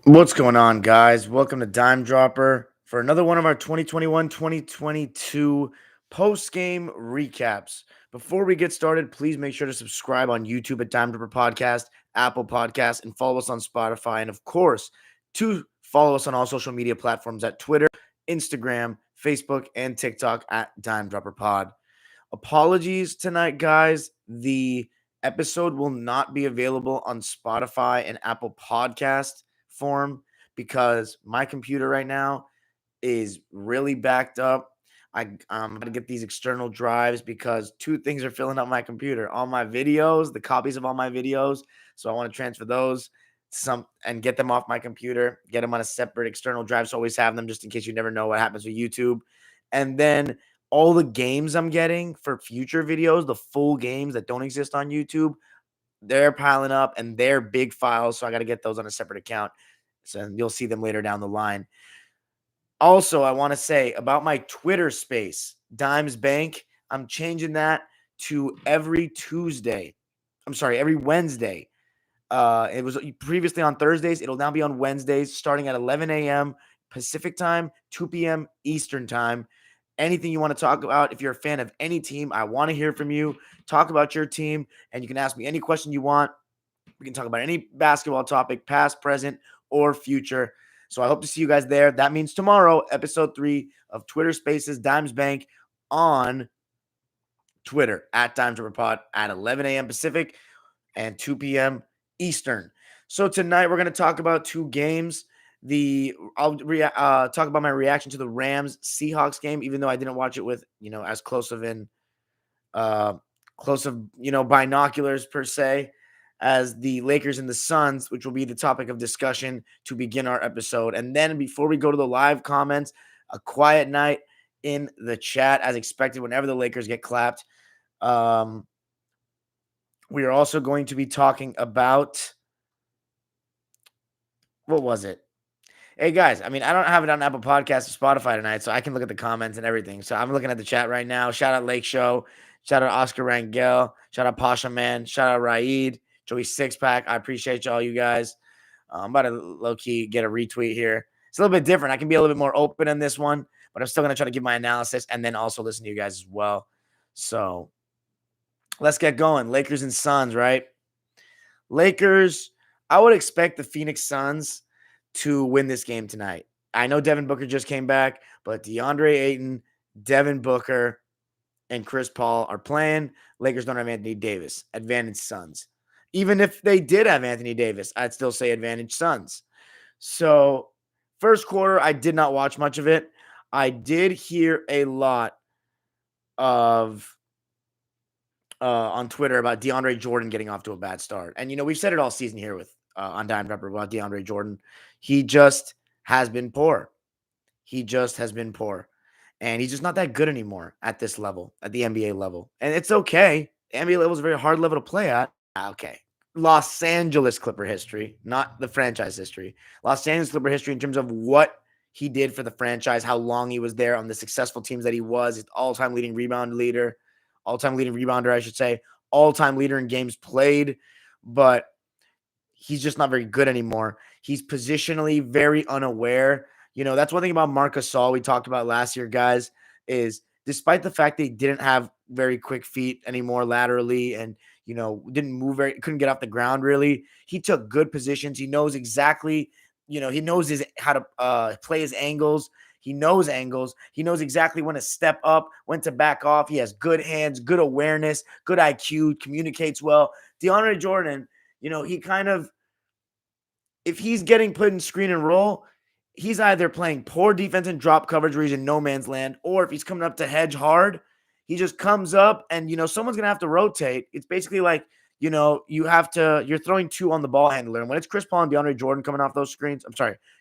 What's going on, guys? Welcome to Dime Dropper for another one of our 2021-2022 post-game recaps. Before we get started, please make sure to subscribe on YouTube at Dime Dropper Podcast, Apple Podcasts, and follow us on Spotify. And of course, to follow us on all social media platforms at Twitter, Instagram, Facebook, and TikTok at Dime Dropper Pod. Apologies tonight, guys. The episode will not be available on Spotify and Apple Podcast form because my computer right now is really backed up. I'm going to get these external drives because two things are filling up my computer. All my videos, the copies of all my videos. So I want to transfer those and get them off my computer, get them on a separate external drive. So always have them just in case you never know what happens with YouTube. And then all the games I'm getting for future videos, the full games that don't exist on YouTube, they're piling up and they're big files. So I got to get those on a separate account. So you'll see them later down the line. Also, I want to say about my Twitter space, Dimes Bank, I'm changing that to every Tuesday. I'm sorry, every Wednesday. It was previously on Thursdays. It'll now be on Wednesdays starting at 11 a.m. Pacific time, 2 p.m. Eastern time. Anything you want to talk about, if you're a fan of any team, I want to hear from you. Talk about your team, and you can ask me any question you want. We can talk about any basketball topic, past, present, or future. So I hope to see you guys there. That means tomorrow, episode 3 of Twitter Spaces Dimes Bank on Twitter at Dimes River Pod at 11 a.m. Pacific and 2 p.m. Eastern. So tonight we're going to talk about two games. I'll talk about my reaction to the Rams Seahawks game, even though I didn't watch it with as close of binoculars per se as the Lakers and the Suns, which will be the topic of discussion to begin our episode. And then before we go to the live comments, a quiet night in the chat as expected whenever the Lakers get clapped. We are also going to be talking about, what was it? Hey, guys, I don't have it on Apple Podcasts or Spotify tonight, so I can look at the comments and everything. So I'm looking at the chat right now. Shout out Lake Show. Shout out Oscar Rangel. Shout out Pasha Man. Shout out Raid. Joey Sixpack. I appreciate y'all, you guys. I'm about to low-key get a retweet here. It's a little bit different. I can be a little bit more open in this one, but I'm still going to try to give my analysis and then also listen to you guys as well. So let's get going. Lakers and Suns, right? Lakers, I would expect the Phoenix Suns to win this game tonight. I know Devin Booker just came back, but DeAndre Ayton, Devin Booker, and Chris Paul are playing. Lakers don't have Anthony Davis. Advantage Suns. Even if they did have Anthony Davis, I'd still say advantage Suns. So first quarter, I did not watch much of it. I did hear a lot of on Twitter about DeAndre Jordan getting off to a bad start. And, we've said it all season here with on Dime Dropper about DeAndre Jordan. He just has been poor. He just has been poor. And he's just not that good anymore at this level, at the NBA level. And it's okay. The NBA level is a very hard level to play at. Okay. Los Angeles Clipper history, not the franchise history. Los Angeles Clipper history in terms of what he did for the franchise, how long he was there on the successful teams that he was, his all-time leading rebounder, I should say, all-time leader in games played. But he's just not very good anymore. He's positionally very unaware. That's one thing about Marc Gasol we talked about last year, guys, is despite the fact they didn't have very quick feet anymore laterally and, didn't move couldn't get off the ground really. He took good positions. He knows exactly, he knows how to play his angles. He knows angles. He knows exactly when to step up, when to back off. He has good hands, good awareness, good IQ, communicates well. DeAndre Jordan, he kind of, if he's getting put in screen and roll, he's either playing poor defense and drop coverage where he's in no man's land, or if he's coming up to hedge hard, he just comes up and, someone's going to have to rotate. It's basically like, you're throwing two on the ball handler. And when it's Chris Paul and DeAndre Jordan coming off those screens,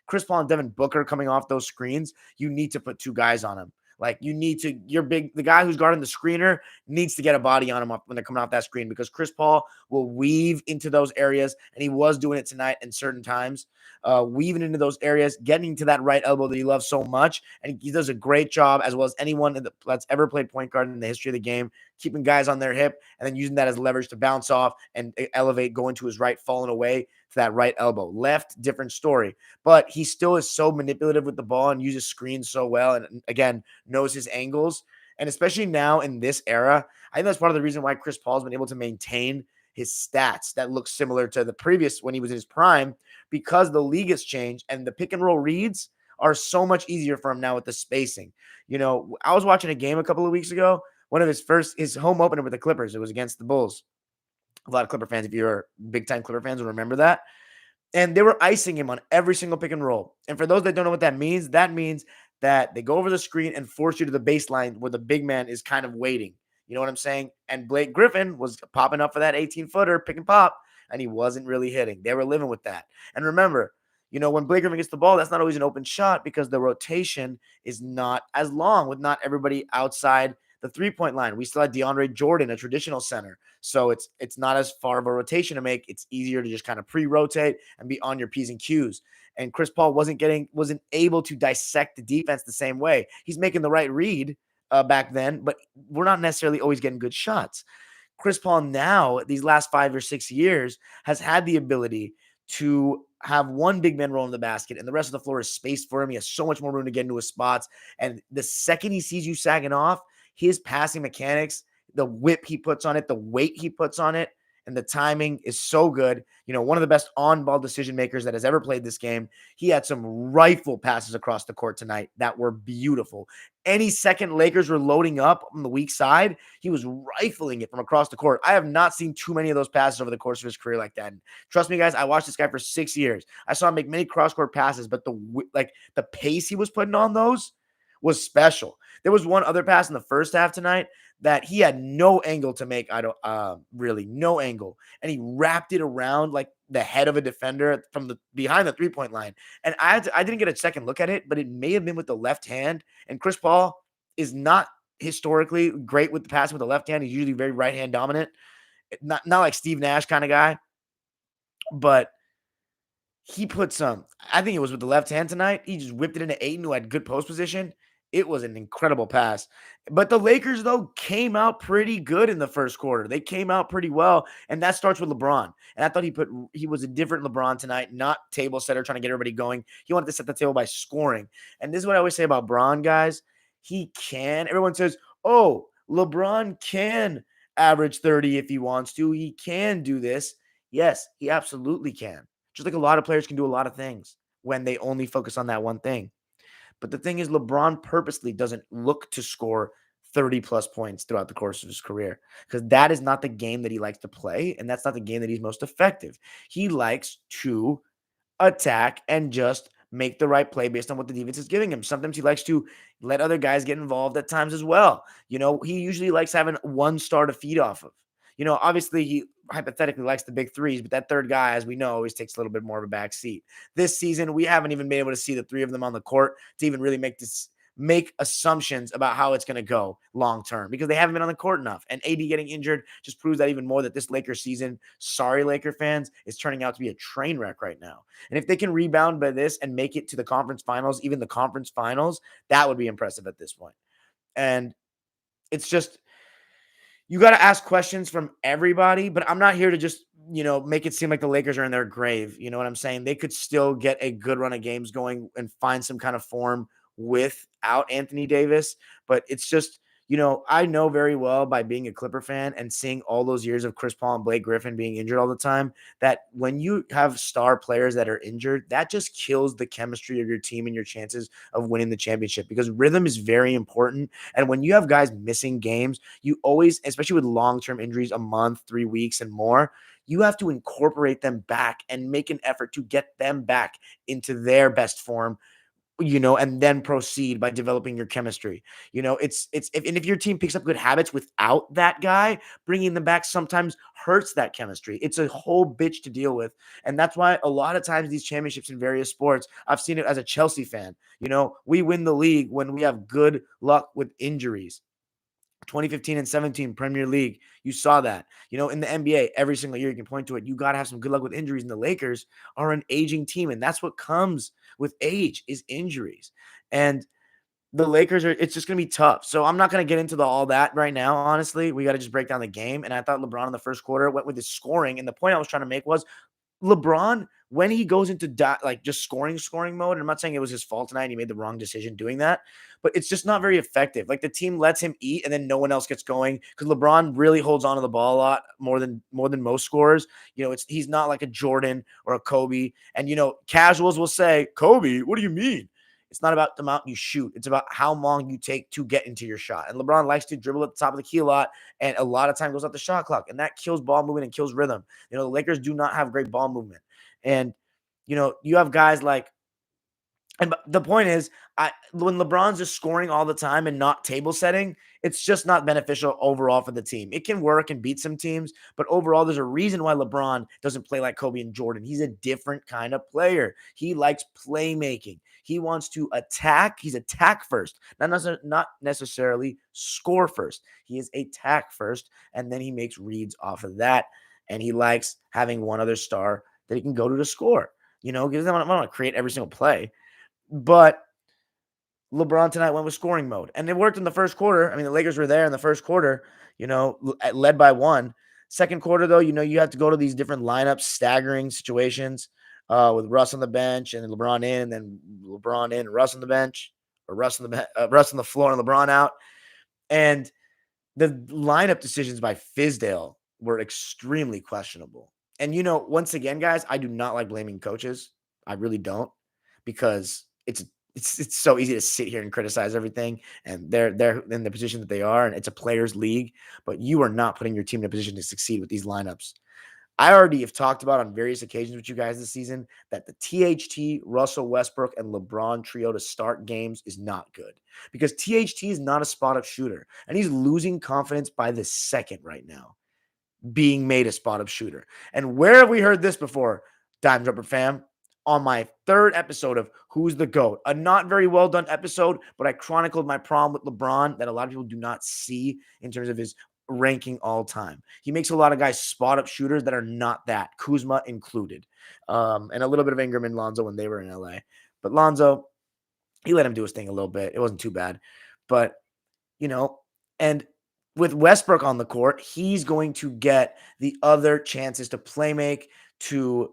Chris Paul and Devin Booker coming off those screens, you need to put two guys on him. Like the guy who's guarding the screener needs to get a body on him when they're coming off that screen because Chris Paul will weave into those areas. And he was doing it tonight in certain times, weaving into those areas, getting to that right elbow that he loves so much. And he does a great job as well as anyone that's ever played point guard in the history of the game keeping guys on their hip, and then using that as leverage to bounce off and elevate, going to his right, falling away to that right elbow. Left, different story. But he still is so manipulative with the ball and uses screens so well. And again, knows his angles. And especially now in this era, I think that's part of the reason why Chris Paul's been able to maintain his stats that look similar to the previous when he was in his prime, because the league has changed and the pick and roll reads are so much easier for him now with the spacing. I was watching a game a couple of weeks ago, one of his home opener with the Clippers. It was against the Bulls. A lot of Clipper fans, if you're big time Clipper fans, will remember that. And they were icing him on every single pick and roll. And for those that don't know what that means that they go over the screen and force you to the baseline where the big man is kind of waiting. You know what I'm saying? And Blake Griffin was popping up for that 18-footer, pick and pop, and he wasn't really hitting. They were living with that. And remember, when Blake Griffin gets the ball, that's not always an open shot because the rotation is not as long with not everybody outside the three-point line. We still had DeAndre Jordan, a traditional center. So it's not as far of a rotation to make. It's easier to just kind of pre-rotate and be on your P's and Q's. And Chris Paul wasn't able to dissect the defense the same way. He's making the right read back then, but we're not necessarily always getting good shots. Chris Paul now, these last 5 or 6 years, has had the ability to have one big man roll in the basket and the rest of the floor is spaced for him. He has so much more room to get into his spots. And the second he sees you sagging off, his passing mechanics, the whip he puts on it, the weight he puts on it, and the timing is so good. One of the best on-ball decision makers that has ever played this game. He had some rifle passes across the court tonight that were beautiful. Any second Lakers were loading up on the weak side, he was rifling it from across the court. I have not seen too many of those passes over the course of his career like that. And trust me, guys, I watched this guy for 6 years. I saw him make many cross-court passes, but the pace he was putting on those was special. There was one other pass in the first half tonight that he had no angle to make. Really no angle. And he wrapped it around like the head of a defender from behind the 3-point line. And I didn't get a second look at it, but it may have been with the left hand. And Chris Paul is not historically great with the passing with the left hand. He's usually very right hand dominant. Not like Steve Nash kind of guy, but he put I think it was with the left hand tonight. He just whipped it into Ayton, who had good post position. It was an incredible pass. But the Lakers, though, came out pretty good in the first quarter. They came out pretty well, and that starts with LeBron. And I thought he was a different LeBron tonight, not table setter trying to get everybody going. He wanted to set the table by scoring. And this is what I always say about Bron, guys. Everyone says, oh, LeBron can average 30 if he wants to. He can do this. Yes, he absolutely can. Just like a lot of players can do a lot of things when they only focus on that one thing. But the thing is, LeBron purposely doesn't look to score 30-plus points throughout the course of his career because that is not the game that he likes to play, and that's not the game that he's most effective. He likes to attack and just make the right play based on what the defense is giving him. Sometimes he likes to let other guys get involved at times as well. He usually likes having one star to feed off of. Obviously he hypothetically likes the big threes, but that third guy, as we know, always takes a little bit more of a back seat. This season, we haven't even been able to see the three of them on the court to even really make assumptions about how it's going to go long term because they haven't been on the court enough. And AD getting injured just proves that even more that this Lakers season, sorry Laker fans, is turning out to be a train wreck right now. And if they can rebound by this and make it to the conference finals, even the conference finals, that would be impressive at this point. And it's just, you got to ask questions from everybody, but I'm not here to just, make it seem like the Lakers are in their grave. You know what I'm saying? They could still get a good run of games going and find some kind of form without Anthony Davis. But it's just, I know very well by being a Clipper fan and seeing all those years of Chris Paul and Blake Griffin being injured all the time, that when you have star players that are injured, that just kills the chemistry of your team and your chances of winning the championship because rhythm is very important. And when you have guys missing games, you always, especially with long-term injuries, a month, 3 weeks and more, you have to incorporate them back and make an effort to get them back into their best form, and then proceed by developing your chemistry. If your team picks up good habits without that guy, bringing them back sometimes hurts that chemistry. It's a whole bitch to deal with. And that's why a lot of times these championships in various sports, I've seen it as a Chelsea fan. We win the league when we have good luck with injuries. 2015 and 17 Premier League, you saw that. In the NBA, every single year you can point to it. You got to have some good luck with injuries. And the Lakers are an aging team. And that's what comes with age is injuries. And the Lakers are it's just gonna be tough. So I'm not gonna get into all that right now, honestly. We gotta just break down the game. And I thought LeBron in the first quarter went with his scoring. And the point I was trying to make was LeBron, when he goes into like just scoring mode, and I'm not saying it was his fault tonight and he made the wrong decision doing that, but it's just not very effective. Like the team lets him eat and then no one else gets going because LeBron really holds on to the ball a lot more than most scorers. He's not like a Jordan or a Kobe. And casuals will say, Kobe, what do you mean? It's not about the amount you shoot. It's about how long you take to get into your shot. And LeBron likes to dribble at the top of the key a lot, and a lot of time goes off the shot clock, and that kills ball movement and kills rhythm. The Lakers do not have great ball movement. And, you have guys like, and the point is, when LeBron's just scoring all the time and not table setting, it's just not beneficial overall for the team. It can work and beat some teams, but overall, there's a reason why LeBron doesn't play like Kobe and Jordan. He's a different kind of player. He likes playmaking. He wants to attack. He's attack first, not necessarily score first. He is attack first, and then he makes reads off of that. And he likes having one other star that he can go to score. Because I want to create every single play. But LeBron tonight went with scoring mode, and it worked in the first quarter. I mean, the Lakers were there in the first quarter, led by one. Second quarter, though, you have to go to these different lineups, staggering situations with Russ on the bench and LeBron in, and then LeBron in, Russ on the bench, or Russ on the floor and LeBron out. And the lineup decisions by Fizdale were extremely questionable. And, once again, guys, I do not like blaming coaches. I really don't, because it's so easy to sit here and criticize everything, and they're in the position that they are, and it's a players' league, but you are not putting your team in a position to succeed with these lineups. I already have talked about on various occasions with you guys this season that the THT, Russell Westbrook, and LeBron trio to start games is not good, because THT is not a spot-up shooter, and he's losing confidence by the second right now, being made a spot-up shooter. And where have we heard this before, Dime Dropper fam? On my third episode of Who's the GOAT, a not very well done episode, but I chronicled my problem with LeBron that a lot of people do not see in terms of his ranking all time. He makes a lot of guys spot up shooters that are not that, Kuzma included, and a little bit of Ingram and Lonzo when they were in LA. But Lonzo, he let him do his thing a little bit. It wasn't too bad. But, and with Westbrook on the court, he's going to get the other chances to play make, to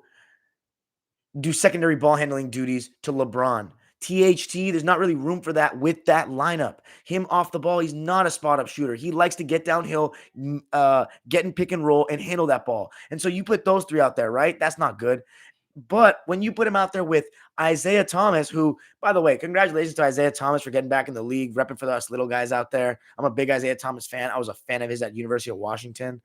do secondary ball handling duties to LeBron. THT, there's not really room for that with that lineup. Him off the ball, he's not a spot-up shooter. He likes to get downhill, get in pick and roll, and handle that ball. And so you put those three out there, right? That's not good. But when you put him out there with Isaiah Thomas, who, by the way, congratulations to Isaiah Thomas for getting back in the league, repping for us little guys out there. I'm a big Isaiah Thomas fan. I was a fan of his at University of Washington.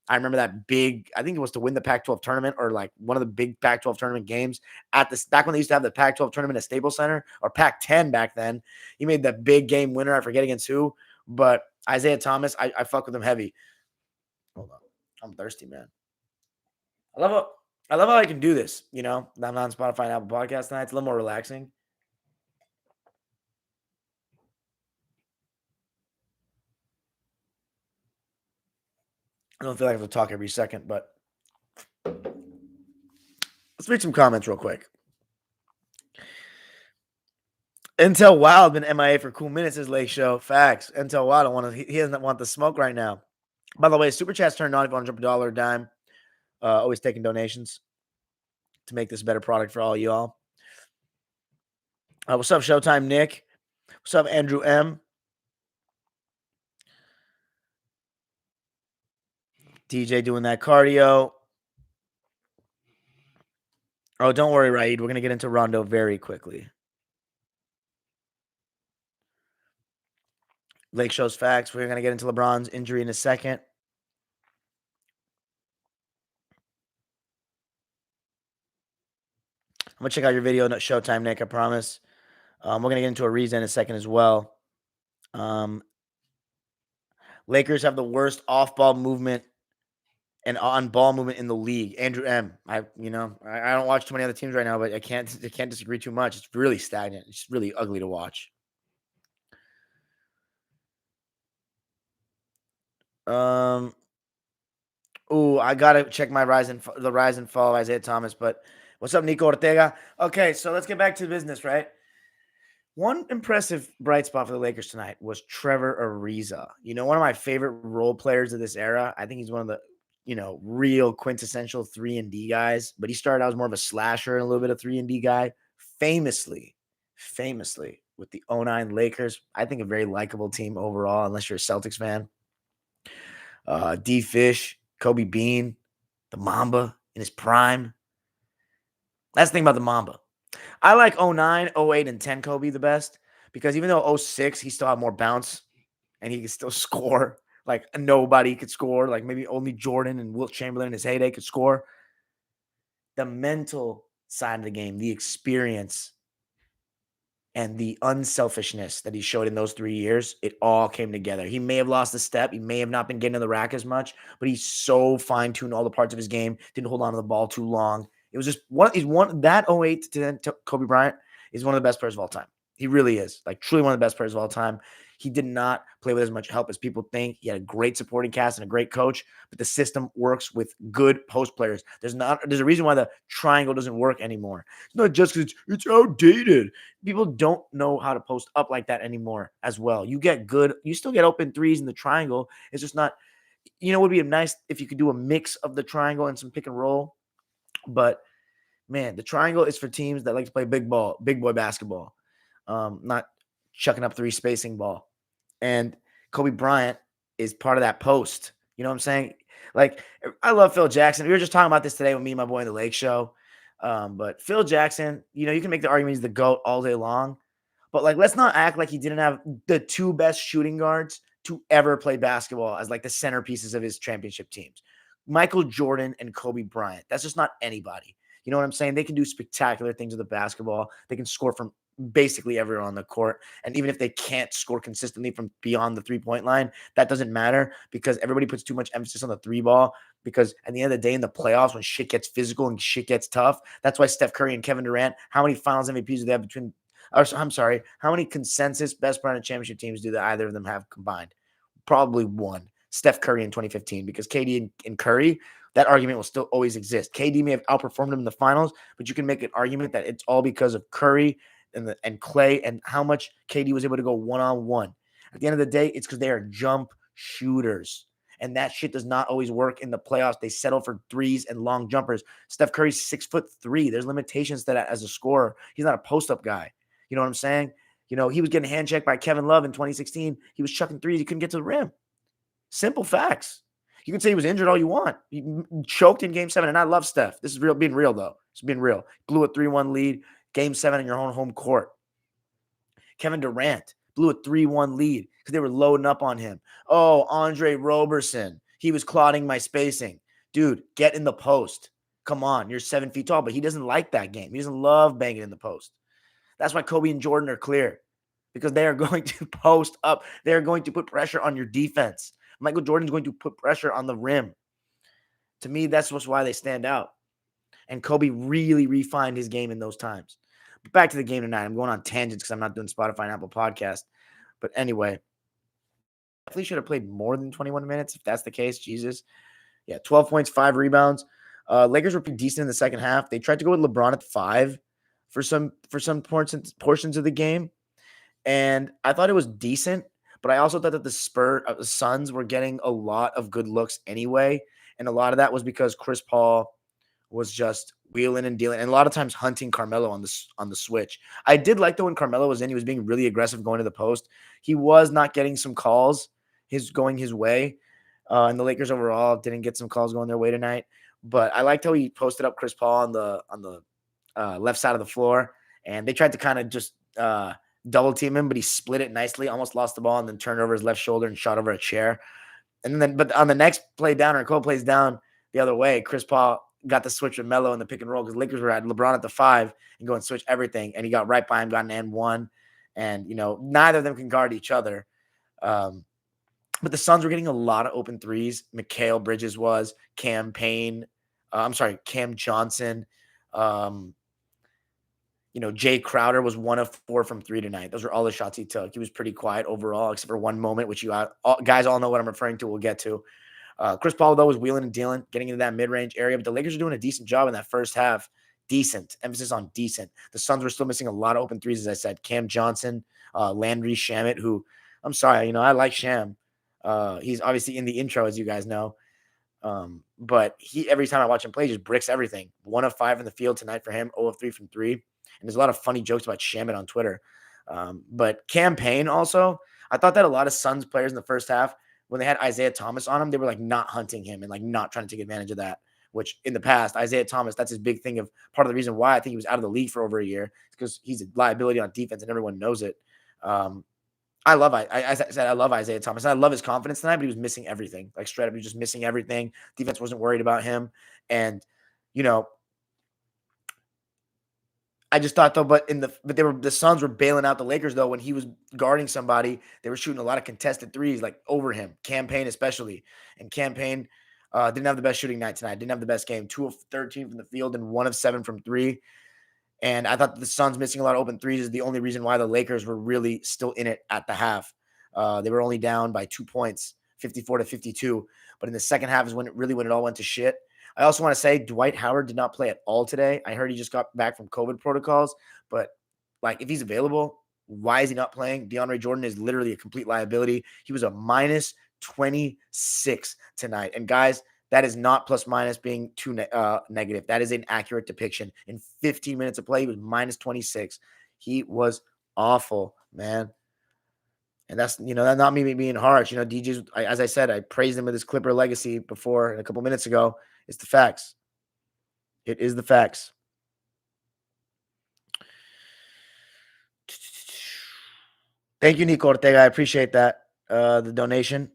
I remember that big, I think it was to win the Pac-12 tournament, or like one of the big Pac-12 tournament games back when they used to have the Pac-12 tournament at Staples Center, or Pac-10 back then. He made that big game winner. I forget against who, but Isaiah Thomas, I fuck with him heavy. Hold on. I'm thirsty, man. I love how I can do this, I'm not on Spotify and Apple Podcasts tonight. It's a little more relaxing. I don't feel like I have to talk every second, but let's read some comments real quick. Intel Wild been MIA for cool minutes, says Lake Show. Facts. Intel Wild he doesn't want the smoke right now. By the way, Super Chat's turned on if you want to drop $1 a dime. Always taking donations to make this a better product for all y'all. What's up, Showtime Nick? What's up, Andrew M? DJ doing that cardio. Oh, don't worry, Raid. We're going to get into Rondo very quickly. Lake Show's facts. We're going to get into LeBron's injury in a second. I'm going to check out your video at Showtime, Nick, I promise. We're going to get into Ariza in a second as well. Lakers have the worst off-ball movement and on-ball movement in the league. Andrew M. I don't watch too many other teams right now, but I can't disagree too much. It's really stagnant. It's really ugly to watch. I gotta check the rise and fall of Isaiah Thomas. But what's up, Nico Ortega? Okay, so let's get back to business, right? One impressive bright spot for the Lakers tonight was Trevor Ariza. One of my favorite role players of this era. I think he's one of the, real quintessential 3 and D guys, but he started out as more of a slasher and a little bit of 3 and D guy. Famously with the '09 Lakers. I think a very likable team overall, unless you're a Celtics fan. D Fish, Kobe Bean, the Mamba in his prime. That's the thing about the Mamba. I like '09, '08, and 10 Kobe the best because even though '06, he still had more bounce and he could still score. Like nobody could score. Like maybe only Jordan and Wilt Chamberlain in his heyday could score. The mental side of the game, the experience, and the unselfishness that he showed in those 3 years, it all came together. He may have lost a step. He may have not been getting to the rack as much, but he's so fine-tuned all the parts of his game, didn't hold on to the ball too long. It was just that '08 to Kobe Bryant is one of the best players of all time. He really is. Like truly one of the best players of all time. He did not play with as much help as people think. He had a great supporting cast and a great coach, but the system works with good post players. There's a reason why the triangle doesn't work anymore. It's not just because it's outdated. People don't know how to post up like that anymore as well. You still get open threes in the triangle. It's just not, it would be nice if you could do a mix of the triangle and some pick and roll. But man, the triangle is for teams that like to play big boy basketball, not chucking up 3 spacing ball. And Kobe Bryant is part of that post. You know what I'm saying? Like, I love Phil Jackson. We were just talking about this today with me and my boy in the Lake Show. But Phil Jackson, you can make the argument he's the GOAT all day long. But, like, let's not act like he didn't have the 2 best shooting guards to ever play basketball as, like, the centerpieces of his championship teams. Michael Jordan and Kobe Bryant. That's just not anybody. You know what I'm saying? They can do spectacular things with the basketball. They can score from basically everyone on the court. And even if they can't score consistently from beyond the 3-point line, that doesn't matter because everybody puts too much emphasis on the 3 ball. Because at the end of the day, in the playoffs, when shit gets physical and shit gets tough, that's why Steph Curry and Kevin Durant, how many finals MVPs do they have between, how many consensus best player in championship teams do either of them have combined? Probably one. Steph Curry in 2015, because KD and Curry, that argument will still always exist. KD may have outperformed him in the finals, but you can make an argument that it's all because of Curry and Clay and how much KD was able to go one-on-one. At the end of the day, it's because they are jump shooters. And that shit does not always work in the playoffs. They settle for threes and long jumpers. Steph Curry's 6'3". There's limitations to that as a scorer. He's not a post-up guy. You know what I'm saying? He was getting hand checked by Kevin Love in 2016. He was chucking threes. He couldn't get to the rim. Simple facts. You can say he was injured all you want. He choked in Game 7, and I love Steph. This is being real, though. It's being real. Blew a 3-1 lead, Game 7 in your own home court. Kevin Durant blew a 3-1 lead because they were loading up on him. Oh, Andre Roberson. He was clogging my spacing. Dude, get in the post. Come on, you're 7 feet tall, but he doesn't like that game. He doesn't love banging in the post. That's why Kobe and Jordan are clear, because they are going to post up. They are going to put pressure on your defense. Michael Jordan's going to put pressure on the rim. To me, that's why they stand out. And Kobe really refined his game in those times. But back to the game tonight. I'm going on tangents because I'm not doing Spotify and Apple Podcast. But anyway, definitely should have played more than 21 minutes if that's the case. Jesus. Yeah, 12 points, 5 rebounds. Lakers were pretty decent in the second half. They tried to go with LeBron at 5 for some portions of the game. And I thought it was decent. But I also thought that the Suns were getting a lot of good looks anyway. And a lot of that was because Chris Paul was just wheeling and dealing, and a lot of times hunting Carmelo on the switch. I did like that when Carmelo was in, he was being really aggressive going to the post. He was not getting some calls going his way. And the Lakers overall didn't get some calls going their way tonight. But I liked how he posted up Chris Paul on the left side of the floor. And they tried to kind of just double team him, but he split it nicely, almost lost the ball, and then turned over his left shoulder and shot over a chair. But on the next play down, or a couple plays down the other way, Chris Paul got the switch with Melo in the pick and roll because Lakers were at LeBron at the 5 and go and switch everything. And he got right by him, got an N1. And, neither of them can guard each other. But the Suns were getting a lot of open threes. Mikal Bridges was, Cam Johnson. Jay Crowder was 1 of 4 from 3 tonight. Those were all the shots he took. He was pretty quiet overall, except for one moment, which guys all know what I'm referring to. We'll get to. Chris Paul, though, was wheeling and dealing, getting into that mid-range area. But the Lakers are doing a decent job in that first half, decent. Emphasis on decent. The Suns were still missing a lot of open threes, as I said. Cam Johnson, Landry Shamet, who I'm sorry, I like Sham. He's obviously in the intro, as you guys know. But he every time I watch him play, just bricks everything. 1 of 5 in the field tonight for him, 0 of 3 from 3. And there's a lot of funny jokes about Shamet on Twitter. But campaign also, I thought that a lot of Suns players in the first half, when they had Isaiah Thomas on him, they were like not hunting him and like not trying to take advantage of that. Which in the past, Isaiah Thomas, that's his big thing of part of the reason why I think he was out of the league for over a year, because he's a liability on defense and everyone knows it. As I said, I love Isaiah Thomas. I love his confidence tonight, but he was missing everything. Like straight up, he was just missing everything. Defense wasn't worried about him. And, you know, I just thought though, but the Suns were bailing out the Lakers though when he was guarding somebody. They were shooting a lot of contested threes like over him, Campaign especially. And Campaign didn't have the best shooting night tonight. Didn't have the best game. 2 of 13 from the field and 1 of 7 from 3. And I thought the Suns missing a lot of open threes is the only reason why the Lakers were really still in it at the half. They were only down by 2 points, 54-52. But in the second half is when it all went to shit. I also want to say Dwight Howard did not play at all today. I heard he just got back from COVID protocols. But like, if he's available, why is he not playing? DeAndre Jordan is literally a complete liability. He was a minus 26 tonight. And guys, that is not plus minus being too negative. That is an accurate depiction. In 15 minutes of play, he was minus 26. He was awful, man. And that's not me being harsh. DJ's, as I said, I praised him with his Clipper legacy before a couple minutes ago. It's the facts. It is the facts. Thank you, Nico Ortega. I appreciate that. The donation.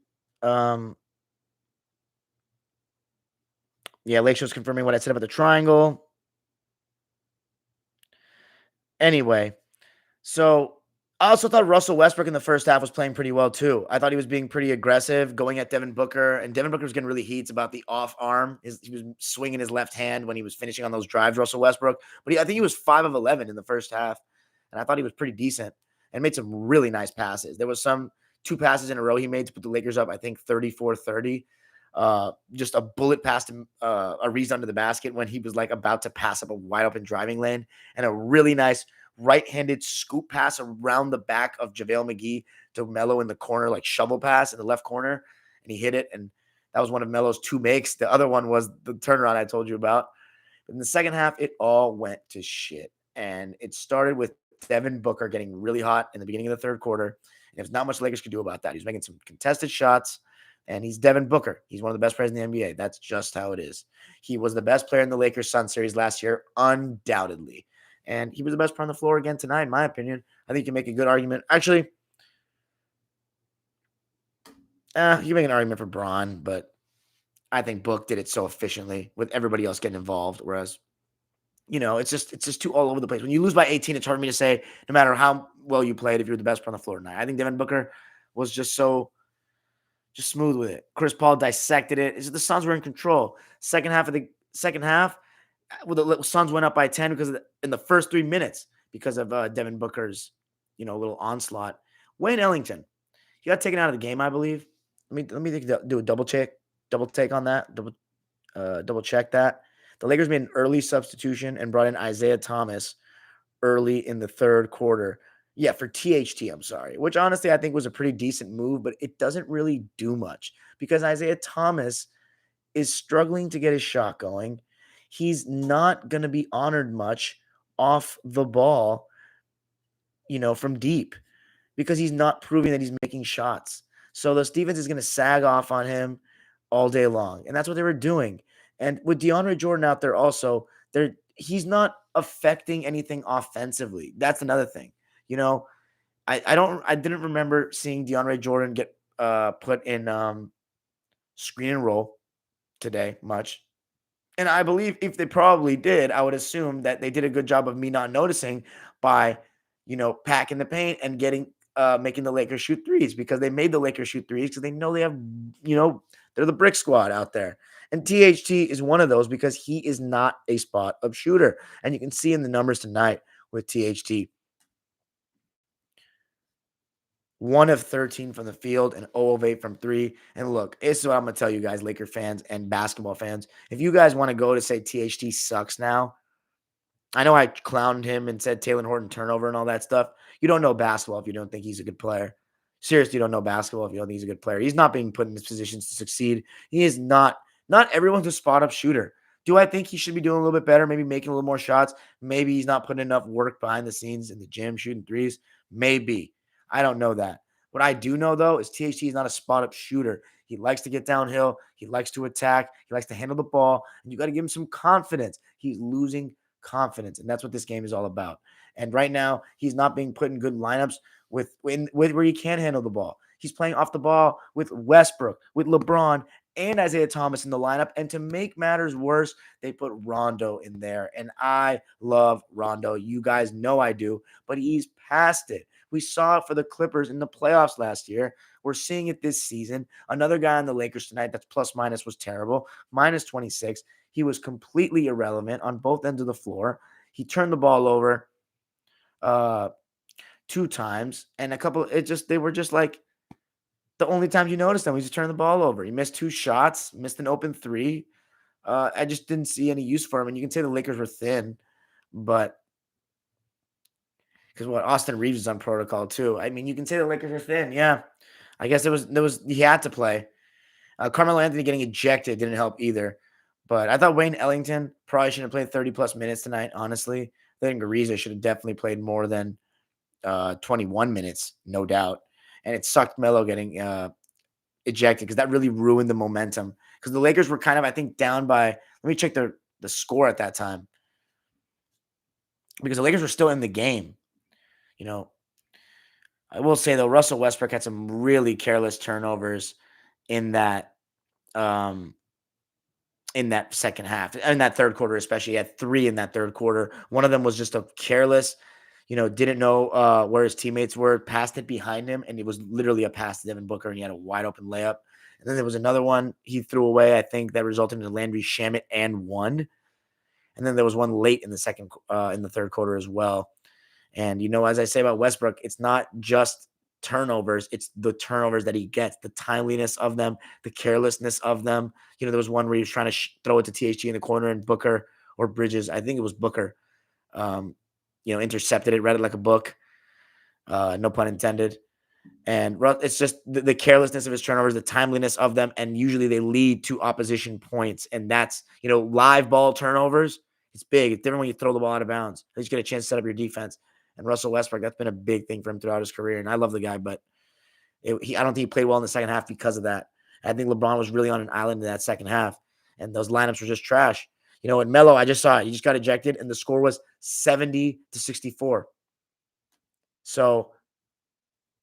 Yeah, Lakeshow's confirming what I said about the triangle. Anyway, so I also thought Russell Westbrook in the first half was playing pretty well too. I thought he was being pretty aggressive, going at Devin Booker, and Devin Booker was getting really heats about the off arm. He was swinging his left hand when he was finishing on those drives, Russell Westbrook. But I think he was 5 of 11 in the first half, and I thought he was pretty decent and made some really nice passes. There was 2 passes in a row he made to put the Lakers up, I think 34-30. Just a bullet past him, Ariza under the basket when he was like about to pass up a wide open driving lane, and a really nice right-handed scoop pass around the back of JaVale McGee to Melo in the corner, like shovel pass in the left corner, and he hit it. And that was one of Melo's 2 makes. The other one was the turnaround I told you about. But in the second half, it all went to shit. And it started with Devin Booker getting really hot in the beginning of the third quarter. And there's not much the Lakers could do about that. He's making some contested shots. And he's Devin Booker. He's one of the best players in the NBA. That's just how it is. He was the best player in the Lakers-Sun series last year, undoubtedly. And he was the best player on the floor again tonight, in my opinion. I think you can make a good argument. Actually, you can make an argument for Braun, but I think Book did it so efficiently with everybody else getting involved. Whereas, it's just too all over the place. When you lose by 18, it's hard for me to say, no matter how well you played, if you're the best player on the floor tonight. I think Devin Booker was just smooth with it. Chris Paul dissected it. The Suns were in control. Second half, the Suns went up by 10 because in the first 3 minutes because of Devin Booker's, little onslaught. Wayne Ellington, he got taken out of the game, I believe. Let me do a double take on that. Double check that. The Lakers made an early substitution and brought in Isaiah Thomas early in the third quarter. Yeah, for THT, I'm sorry. Which honestly I think was a pretty decent move, but it doesn't really do much because Isaiah Thomas is struggling to get his shot going. He's not going to be honored much off the ball, from deep because he's not proving that he's making shots. So the defense is going to sag off on him all day long. And that's what they were doing. And with DeAndre Jordan out there also, he's not affecting anything offensively. That's another thing. I didn't remember seeing DeAndre Jordan get put in screen and roll today much. And I believe if they probably did, I would assume that they did a good job of me not noticing by, packing the paint and making the Lakers shoot threes, because they made the Lakers shoot threes because they know they have, they're the brick squad out there. And THT is one of those because he is not a spot up shooter. And you can see in the numbers tonight with THT. 1 of 13 from the field and 0 of 8 from 3. And look, this is what I'm going to tell you guys, Laker fans and basketball fans. If you guys want to go to say THT sucks now, I know I clowned him and said Taylor Horton turnover and all that stuff. You don't know basketball if you don't think he's a good player. Seriously, you don't know basketball if you don't think he's a good player. He's not being put in positions to succeed. He is not. Not everyone's a spot up shooter. Do I think he should be doing a little bit better? Maybe making a little more shots. Maybe he's not putting enough work behind the scenes in the gym, shooting threes. Maybe. I don't know that. What I do know, though, is THT is not a spot up shooter. He likes to get downhill. He likes to attack. He likes to handle the ball. And you got to give him some confidence. He's losing confidence. And that's what this game is all about. And right now, he's not being put in good lineups with where he can handle the ball. He's playing off the ball with Westbrook, with LeBron, and Isaiah Thomas in the lineup. And to make matters worse, they put Rondo in there. And I love Rondo. You guys know I do, but he's past it. We saw it for the Clippers in the playoffs last year. We're seeing it this season. Another guy on the Lakers tonight that's plus minus was terrible, minus 26. He was completely irrelevant on both ends of the floor. He turned the ball over 2 times, and they were just like the only time you noticed them. He just turned the ball over. He missed 2 shots, missed an open 3. I just didn't see any use for him. And you can say the Lakers were thin, but because Austin Reeves is on protocol too. I mean, you can say the Lakers are thin. Yeah, I guess he had to play. Carmelo Anthony getting ejected didn't help either. But I thought Wayne Ellington probably should have played 30-plus minutes tonight, honestly. I think Ariza should have definitely played more than 21 minutes, no doubt. And it sucked Melo getting ejected because that really ruined the momentum. Because the Lakers were kind of, I think, down by – let me check the score at that time. Because the Lakers were still in the game. You know, I will say, though, Russell Westbrook had some really careless turnovers in that second half, in that third quarter especially. He had 3 in that third quarter. One of them was just a careless, didn't know where his teammates were, passed it behind him, and it was literally a pass to Devin Booker, and he had a wide open layup. And then there was another one he threw away, I think, that resulted in a Landry Shamet and 1. And then there was one late in the third quarter as well. And, as I say about Westbrook, it's not just turnovers. It's the turnovers that he gets, the timeliness of them, the carelessness of them. There was one where he was trying to throw it to THT in the corner, and Booker or Bridges, I think it was Booker, intercepted it, read it like a book. No pun intended. And it's just the carelessness of his turnovers, the timeliness of them, and usually they lead to opposition points. And that's, live ball turnovers. It's big. It's different when you throw the ball out of bounds. You just get a chance to set up your defense. And Russell Westbrook, that's been a big thing for him throughout his career. And I love the guy, but I don't think he played well in the second half because of that. I think LeBron was really on an island in that second half, and those lineups were just trash. And Melo, I just saw it. He just got ejected, and the score was 70-64. So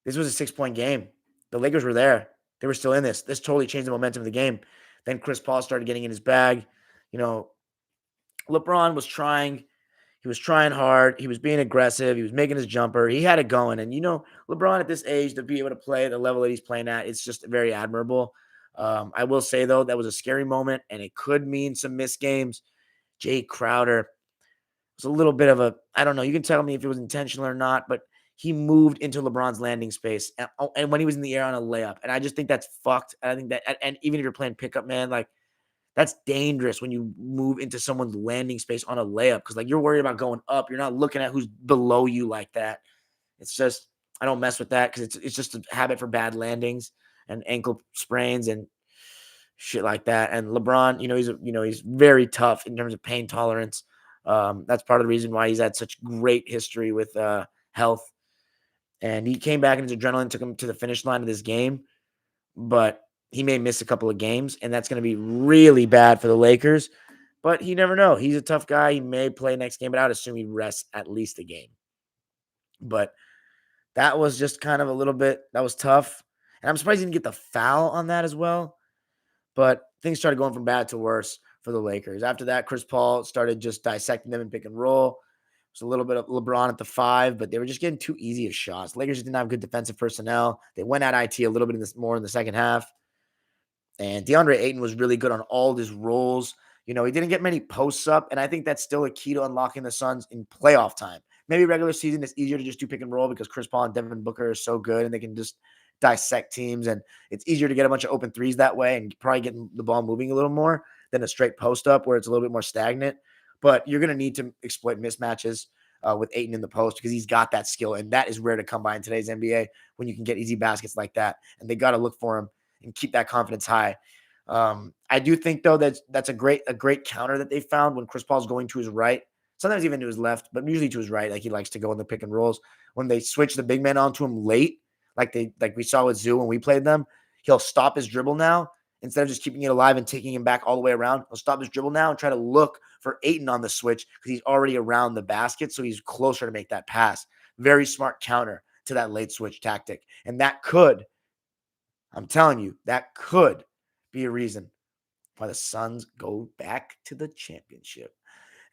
this was a 6-point game. The Lakers were there. They were still in this. This totally changed the momentum of the game. Then Chris Paul started getting in his bag. LeBron was trying. He was trying hard. He was being aggressive. He was making his jumper. He had it going. And, LeBron at this age, to be able to play at the level that he's playing at, it's just very admirable. I will say, though, that was a scary moment, and it could mean some missed games. Jay Crowder was a little bit of I don't know. You can tell me if it was intentional or not, but he moved into LeBron's landing space. And when he was in the air on a layup. And I just think that's fucked. I think that, and even if you're playing pickup, man, that's dangerous when you move into someone's landing space on a layup because, you're worried about going up. You're not looking at who's below you like that. It's just I don't mess with that because it's just a habit for bad landings and ankle sprains and shit like that. And LeBron, he's very tough in terms of pain tolerance. That's part of the reason why he's had such great history with health. And he came back, and his adrenaline took him to the finish line of this game, but he may miss a couple of games, and that's going to be really bad for the Lakers. But you never know. He's a tough guy. He may play next game, but I would assume he rests at least a game. But that was just kind of a little bit – that was tough. And I'm surprised he didn't get the foul on that as well. But things started going from bad to worse for the Lakers. After that, Chris Paul started just dissecting them in pick and roll. It was a little bit of LeBron at the 5, but they were just getting too easy of shots. The Lakers just didn't have good defensive personnel. They went at IT a little bit more in the second half. And DeAndre Ayton was really good on all his roles. He didn't get many posts up, and I think that's still a key to unlocking the Suns in playoff time. Maybe regular season, it's easier to just do pick and roll because Chris Paul and Devin Booker are so good, and they can just dissect teams, and it's easier to get a bunch of open threes that way and probably getting the ball moving a little more than a straight post up where it's a little bit more stagnant. but you're going to need to exploit mismatches with Ayton in the post because he's got that skill, and that is rare to come by in today's NBA when you can get easy baskets like that. And they got to look for him and keep that confidence high. I do think though that's a great counter that they found when Chris Paul's going to his right, sometimes even to his left, but usually to his right. Like he likes to go in the pick and rolls. When they switch the big man onto him late, like we saw with Zoo when we played them, he'll stop his dribble now instead of just keeping it alive and taking him back all the way around. He'll stop his dribble now and try to look for Ayton on the switch because he's already around the basket, so he's closer to make that pass. Very smart counter to that late switch tactic, and that could, I'm telling you, that could be a reason why the Suns go back to the championship.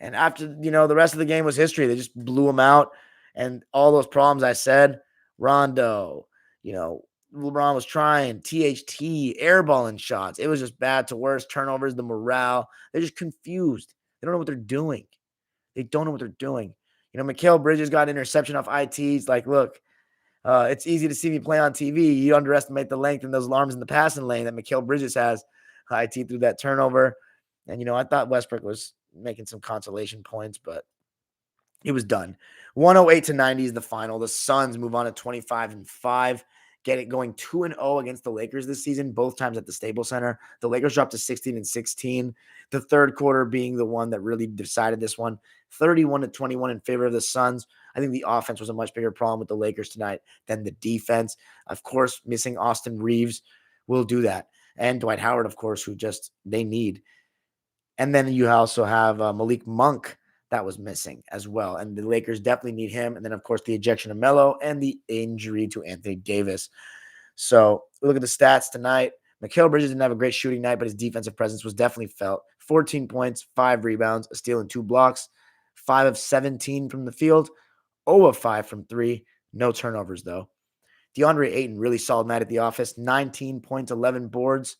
And after, the rest of the game was history. They just blew them out. And all those problems I said, Rondo, LeBron was trying, THT, airballing shots. It was just bad to worse. Turnovers, the morale. They're just confused. They don't know what they're doing. They don't know what they're doing. Mikal Bridges got an interception off ITs. Like, look, it's easy to see me play on TV. You underestimate the length and those arms in the passing lane that Mikal Bridges has. IT through that turnover. And, I thought Westbrook was making some consolation points, but it was done. 108-90 is the final. The Suns move on to 25-5, get it going 2-0 against the Lakers this season, both times at the Staples Center. The Lakers dropped to 16-16. The third quarter being the one that really decided this one, 31-21 in favor of the Suns. I think the offense was a much bigger problem with the Lakers tonight than the defense. Of course, missing Austin Reeves will do that. And Dwight Howard, of course, who they need. And then you also have Malik Monk that was missing as well. And the Lakers definitely need him. And then, of course, the ejection of Melo and the injury to Anthony Davis. So we look at the stats tonight. Mikal Bridges didn't have a great shooting night, but his defensive presence was definitely felt. 14 points, 5 rebounds, a steal and 2 blocks, 5 of 17 from the field, 0 of 5 from 3. No turnovers, though. DeAndre Ayton, really solid night at the office. 19 points, 11 boards,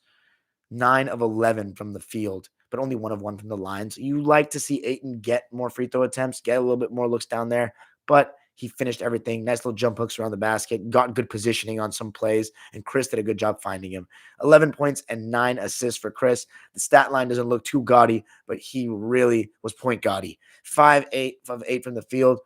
9 of 11 from the field, but only 1 of 1 from the line. So you like to see Ayton get more free throw attempts, get a little bit more looks down there, but he finished everything. Nice little jump hooks around the basket, got good positioning on some plays, and Chris did a good job finding him. 11 points and 9 assists for Chris. The stat line doesn't look too gaudy, but he really was point gaudy. 5 of 8 from the field,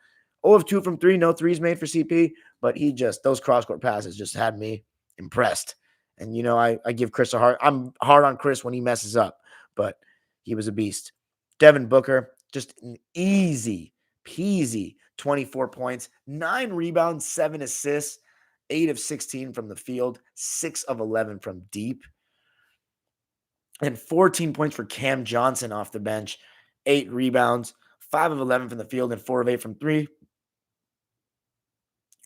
0 of 2 from 3, no threes made for CP, but those cross-court passes just had me impressed. And, I give Chris I'm hard on Chris when he messes up, but he was a beast. Devin Booker, just an easy peasy 24 points, 9 rebounds, 7 assists, 8 of 16 from the field, 6 of 11 from deep, and 14 points for Cam Johnson off the bench, 8 rebounds, 5 of 11 from the field, and 4 of 8 from 3.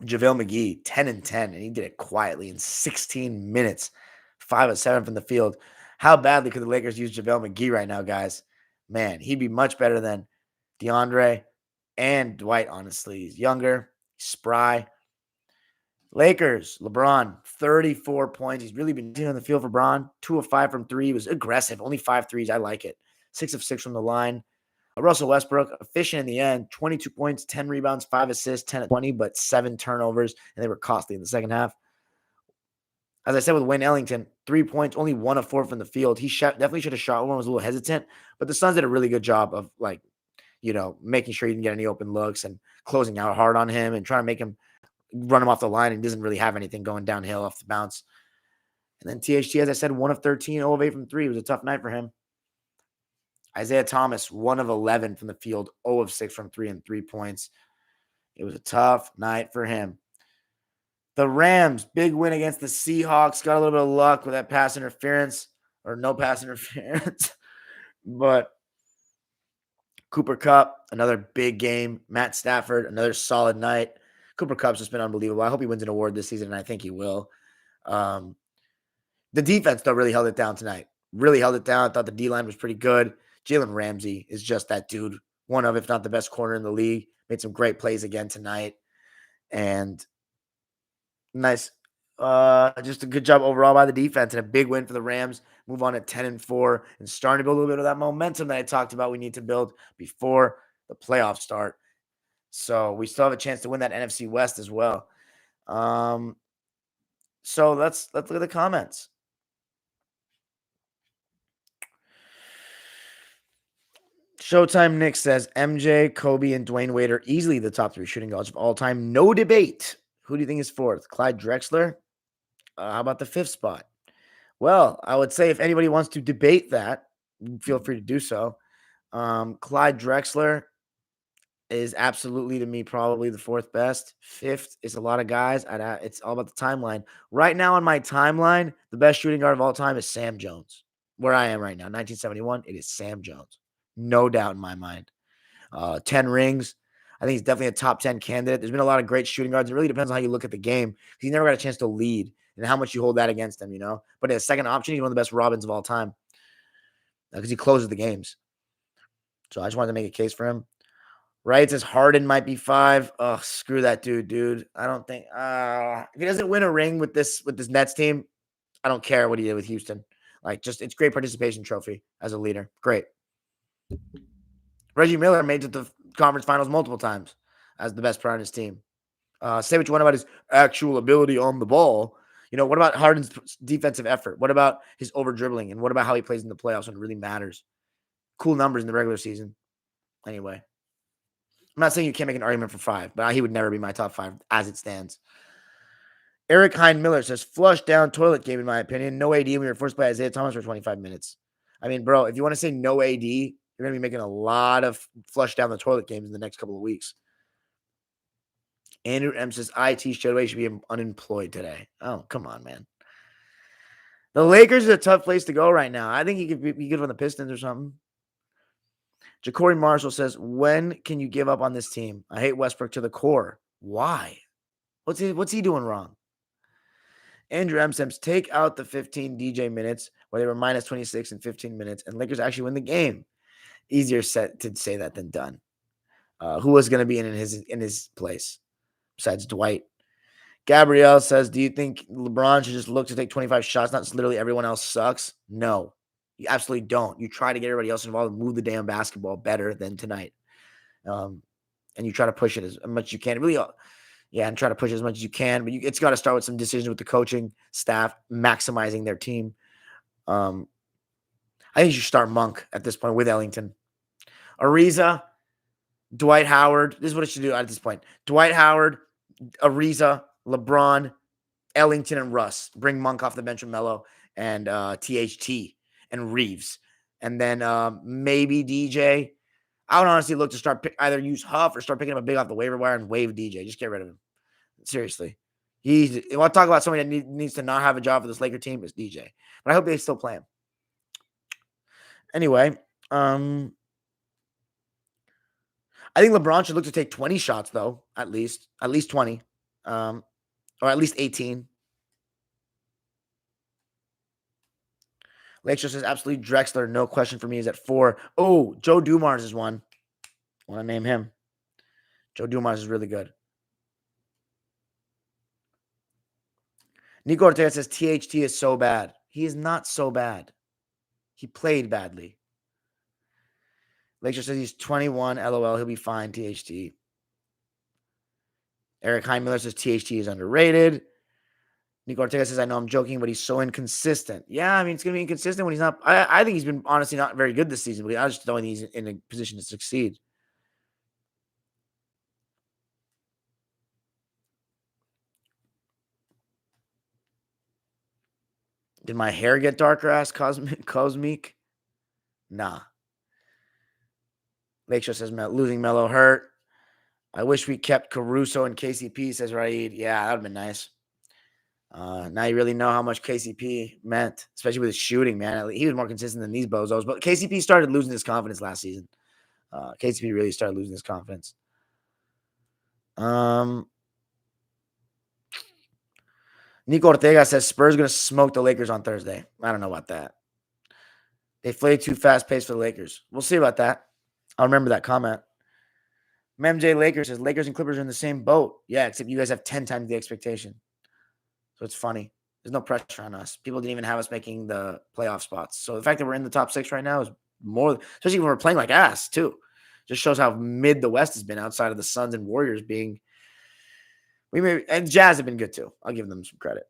JaVale McGee, 10 and 10, and he did it quietly in 16 minutes, 5 of 7 from the field. How badly could the Lakers use JaVale McGee right now, guys? Man, he'd be much better than DeAndre and Dwight, honestly. He's younger, he's spry. Lakers, LeBron, 34 points. He's really been on the field for LeBron. 2 of 5 from 3. He was aggressive. Only 5 threes. I like it. 6 of 6 from the line. Russell Westbrook, efficient in the end, 22 points, 10 rebounds, 5 assists, 10 of 20, but 7 turnovers, and they were costly in the second half. As I said with Wayne Ellington, 3 points, only 1 of 4 from the field. He definitely should have shot one, was a little hesitant, but the Suns did a really good job of, making sure he didn't get any open looks and closing out hard on him and trying to make him run him off the line, and he doesn't really have anything going downhill off the bounce. And then THT, as I said, 1 of 13, 0 of 8 from 3. It was a tough night for him. Isaiah Thomas, 1 of 11 from the field, 0 of 6 from 3 and 3 points. It was a tough night for him. The Rams, big win against the Seahawks. Got a little bit of luck with that pass interference, or no pass interference. But Cooper Kupp, another big game. Matt Stafford, another solid night. Cooper Kupp's just been unbelievable. I hope he wins an award this season, and I think he will. The defense, though, really held it down tonight. Really held it down. I thought the D-line was pretty good. Jalen Ramsey is just that dude. One of, if not the best corner in the league. Made some great plays again tonight. And nice. Just a good job overall by the defense and a big win for the Rams. Move on at 10-4 and starting to build a little bit of that momentum that I talked about we need to build before the playoffs start. So we still have a chance to win that NFC West as well. So let's look at the comments. Showtime Nick says MJ, Kobe, and Dwayne Wade are easily the top 3 shooting guards of all time. No debate. Who do you think is 4th? Clyde Drexler? How about the 5th spot? Well, I would say if anybody wants to debate that, feel free to do so. Clyde Drexler is absolutely, to me, probably the 4th best. 5th is a lot of guys. It's all about the timeline. Right now on my timeline, the best shooting guard of all time is Sam Jones. Where I am right now, 1971, it is Sam Jones. No doubt in my mind. 10 rings. I think he's definitely a top 10 candidate. There's been a lot of great shooting guards. It really depends on how you look at the game. He's never got a chance to lead and how much you hold that against him, But as a second option, he's one of the best Robins of all time because he closes the games. So I just wanted to make a case for him. Right, it says Harden might be 5. Oh, screw that dude. I don't think if he doesn't win a ring with this Nets team, I don't care what he did with Houston. It's great participation trophy as a leader. Great. Reggie Miller made it to the conference finals multiple times as the best player on his team. Say what you want about his actual ability on the ball. What about Harden's defensive effort? What about his over dribbling? And what about how he plays in the playoffs when it really matters? Cool numbers in the regular season. Anyway. I'm not saying you can't make an argument for 5, but he would never be my top 5 as it stands. Eric Hein Miller says, flush down toilet game, in my opinion. No AD when we were forced by Isaiah Thomas for 25 minutes. I mean, bro, if you want to say no AD, you're going to be making a lot of flush down the toilet games in the next couple of weeks. Andrew M says, IT Showaway should be unemployed today. Oh, come on, man. The Lakers is a tough place to go right now. I think he could be good on the Pistons or something. Ja'Cory Marshall says, when can you give up on this team? I hate Westbrook to the core. Why? What's he doing wrong? Andrew M. Sims, take out the 15 DJ minutes where they were minus 26 in 15 minutes, and Lakers actually win the game. Easier said to say that than done. Who was going to be in his place besides Dwight? Gabrielle says, do you think LeBron should just look to take 25 shots? Not literally everyone else sucks. No, you absolutely don't. You try to get everybody else involved and move the damn basketball better than tonight. And you try to push it as much as you can. Really, and try to push it as much as you can. But it's got to start with some decisions with the coaching staff, maximizing their team. I think you should start Monk at this point with Ellington. Ariza, Dwight Howard. This is what it should do at this point. Dwight Howard, Ariza, LeBron, Ellington, and Russ. Bring Monk off the bench with Melo and THT and Reeves. And then maybe DJ. I would honestly look to either use Huff or start picking up a big off the waiver wire and waive DJ. Just get rid of him. Seriously. If I talk about somebody that needs to not have a job for this Laker team, it's DJ. But I hope they still play him. Anyway, I think LeBron should look to take 20 shots, though, at least 20, or at least 18. Lakeshore says, absolutely Drexler, no question for me, is at 4. Oh, Joe Dumars is one. I want to name him. Joe Dumars is really good. Nico Ortega says, THT is so bad. He is not so bad. He played badly. Lakeshore says he's 21. LOL. He'll be fine. THT. Eric Heimler says THT is underrated. Nico Ortega says, I know I'm joking, but he's so inconsistent. Yeah, I mean, it's going to be inconsistent when he's not. I think he's been honestly not very good this season, but I just don't think he's in a position to succeed. Did my hair get darker? Asked Cosmic. Nah. Lakeshore says, losing Melo hurt. I wish we kept Caruso and KCP, says Raid. Yeah, that would have been nice. Now you really know how much KCP meant, especially with his shooting, man. He was more consistent than these bozos. But KCP started losing his confidence last season. KCP really started losing his confidence. Nico Ortega says Spurs going to smoke the Lakers on Thursday. I don't know about that. They play too fast-paced for the Lakers. We'll see about that. I'll remember that comment. MJ Lakers says Lakers and Clippers are in the same boat. Yeah, except you guys have 10 times the expectation. So it's funny. There's no pressure on us. People didn't even have us making the playoff spots. So the fact that we're in the top 6 right now is more, especially when we're playing like ass too. Just shows how mid the West has been outside of the Suns and Warriors being. And Jazz have been good too. I'll give them some credit.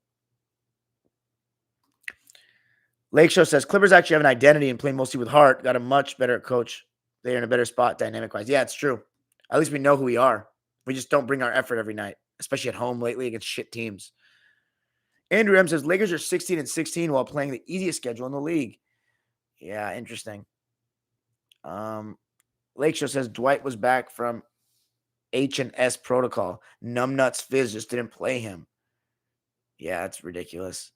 Lake Show says Clippers actually have an identity and play mostly with heart. Got a much better coach. They're in a better spot dynamic-wise. Yeah, it's true. At least we know who we are. We just don't bring our effort every night, especially at home lately against shit teams. Andrew M says Lakers are 16-16 while playing the easiest schedule in the league. Yeah, interesting. Lake Show says Dwight was back from H&S protocol. Numbnuts Fizz just didn't play him. Yeah, it's ridiculous.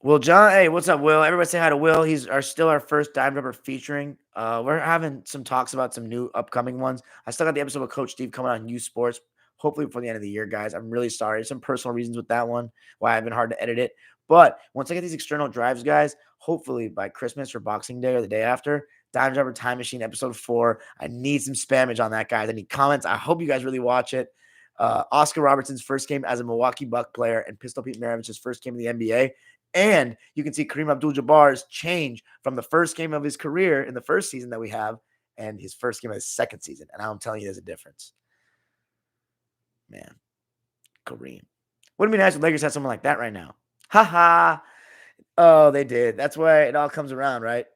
Will John, hey, what's up, Will? Everybody say hi to Will. He's still our first Dive Rubber featuring. We're having some talks about some new upcoming ones. I still got the episode with Coach Steve coming on U Sports, hopefully before the end of the year, guys. I'm really sorry. Some personal reasons with that one, why I've been hard to edit it. But once I get these external drives, guys, hopefully by Christmas or Boxing Day or the day after, Dive Rubber Time Machine episode 4. I need some spammage on that, guys. I need comments. I hope you guys really watch it. Oscar Robertson's first game as a Milwaukee Buck player and Pistol Pete Maravich's first game in the NBA. And you can see Kareem Abdul-Jabbar's change from the first game of his career in the first season that we have and his first game of his second season. And I'm telling you, there's a difference. Man, Kareem. Wouldn't it be nice if Lakers had someone like that right now? Ha. Oh, they did. That's why it all comes around, right?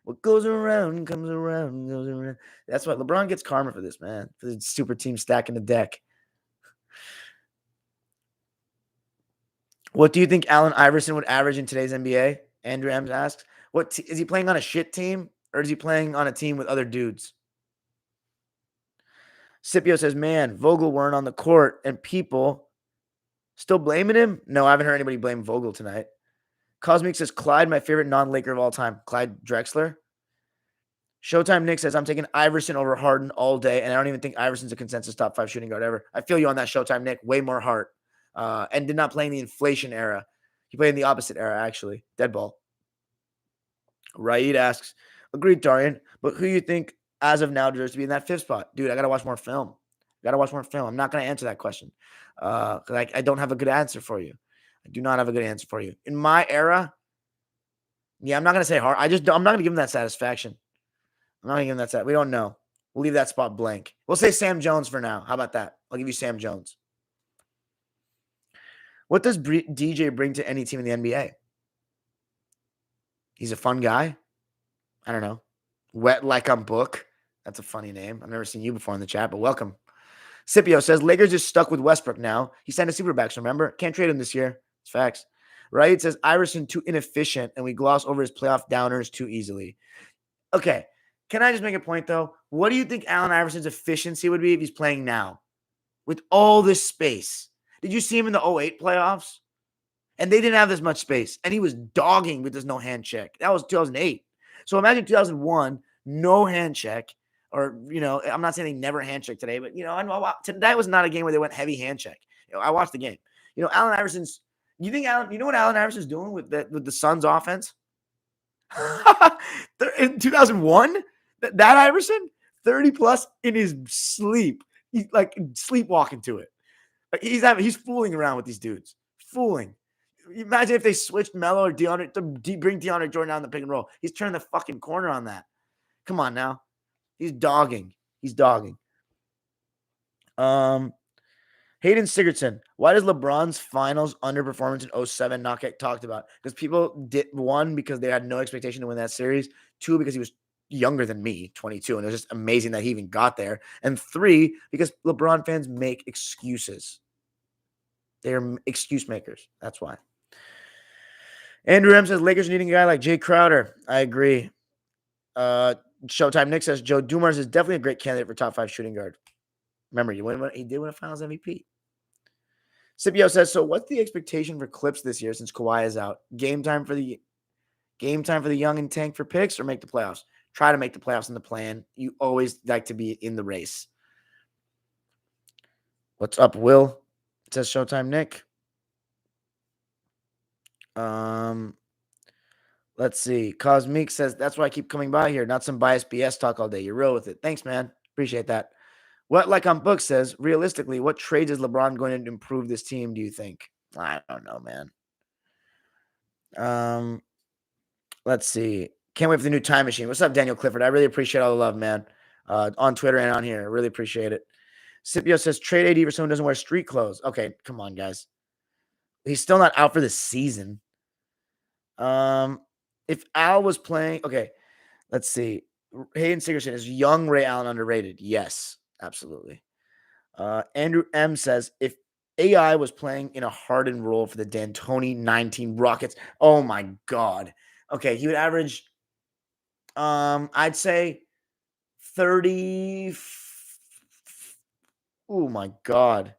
What goes around comes around, goes around. That's why LeBron gets karma for this, man. For the super team stacking the deck. What do you think Allen Iverson would average in today's NBA? Andrew M's asks. Is he playing on a shit team or is he playing on a team with other dudes? Scipio says, man, Vogel weren't on the court and people still blaming him? No, I haven't heard anybody blame Vogel tonight. Cosmic says, Clyde, my favorite non-Laker of all time. Clyde Drexler. Showtime Nick says, I'm taking Iverson over Harden all day, and I don't even think Iverson's a consensus top 5 shooting guard ever. I feel you on that, Showtime Nick. Way more heart. And did not play in the inflation era. He played in the opposite era, actually. Dead ball. Raid asks, agreed, Darian, but who you think as of now deserves to be in that 5th spot? Dude, I got to watch more film. I'm not going to answer that question. I don't have a good answer for you. I do not have a good answer for you. In my era, yeah, I'm not going to say hard. I'm not going to give him that satisfaction. I'm not going to give him that. We don't know. We'll leave that spot blank. We'll say Sam Jones for now. How about that? I'll give you Sam Jones. What does DJ bring to any team in the NBA? He's a fun guy. I don't know. Wet like I'm Book. That's a funny name. I've never seen you before in the chat, but welcome. Scipio says, Lakers is stuck with Westbrook now. He signed a supermax, remember? Can't trade him this year. It's facts. Right? It says, Iverson too inefficient, and we gloss over his playoff downers too easily. Okay. Can I just make a point, though? What do you think Allen Iverson's efficiency would be if he's playing now? With all this space. Did you see him in the 08 playoffs? And they didn't have this much space. And he was dogging with this no hand check. That was 2008. So imagine 2001, no hand check. Or, I'm not saying they never hand check today, but, that was not a game where they went heavy hand check. I watched the game. Allen Iverson's, you know what Allen Iverson's doing with the Suns offense? In 2001, that Iverson, 30 plus in his sleep. He's like sleepwalking to it. Like he's fooling around with these dudes. Fooling. Imagine if they switched Melo or DeAndre to bring DeAndre Jordan down the pick and roll. He's turning the fucking corner on that. Come on now. He's dogging. Hayden Sigurdsson. Why does LeBron's finals underperformance in 07 not get talked about? Because people did, 1, because they had no expectation to win that series. 2, because he was younger than me, 22, and it was just amazing that he even got there. And 3, because LeBron fans make excuses. They're excuse makers. That's why. Andrew M says Lakers needing a guy like Jay Crowder. I agree. Showtime Nick says Joe Dumars is definitely a great candidate for top 5 shooting guard. Remember, he did win a Finals MVP. Scipio says, so what's the expectation for Clips this year since Kawhi is out? Game time for the young and tank for picks or make the playoffs? Try to make the playoffs in the plan. You always like to be in the race. What's up, Will? It says Showtime Nick. Let's see. Cosmic says, that's why I keep coming by here. Not some biased BS talk all day. You're real with it. Thanks, man. Appreciate that. What Like on Book says, realistically, what trades is LeBron going to improve this team, do you think? I don't know, man. Let's see. Can't wait for the new time machine. What's up, Daniel Clifford? I really appreciate all the love, man. On Twitter and on here. I really appreciate it. Scipio says, trade AD for someone who doesn't wear street clothes. Okay, come on, guys. He's still not out for the season. If Al was playing, okay. Let's see. Hayden Sigerson, is young Ray Allen underrated? Yes, absolutely. Andrew M says, if AI was playing in a hardened role for the D'Antoni 19 Rockets, oh my God. Okay, he would average, I'd say 30. Oh my God. I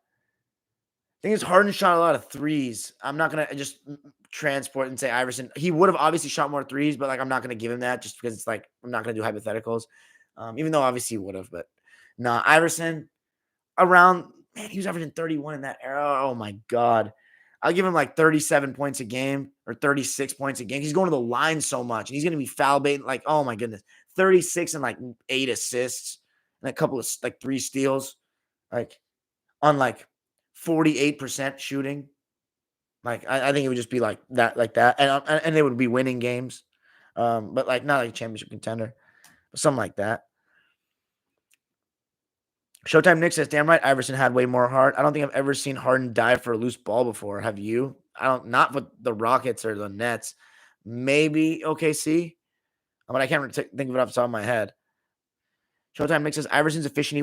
think it's Harden shot a lot of threes. I'm not gonna just transport and say Iverson. He would have obviously shot more threes, but like I'm not gonna give him that just because it's like I'm not gonna do hypotheticals. Even though obviously he would have, but nah, Iverson around, man, he was averaging 31 in that era. Oh my God. I'll give him like 37 points a game or 36 points a game. He's going to the line so much. And he's going to be foul baiting. Like, oh my goodness. 36 and like 8 assists and a couple of like 3 steals. Like on like 48% shooting. Like I think it would just be like that. And they would be winning games. But like not like a championship contender, but something like that. Showtime Nick says, damn right, Iverson had way more heart. I don't think I've ever seen Harden dive for a loose ball before. Have you? I don't, not with the Rockets or the Nets. Maybe OKC. I mean, I can't think of it off the top of my head. Showtime Nick says Iverson's efficiency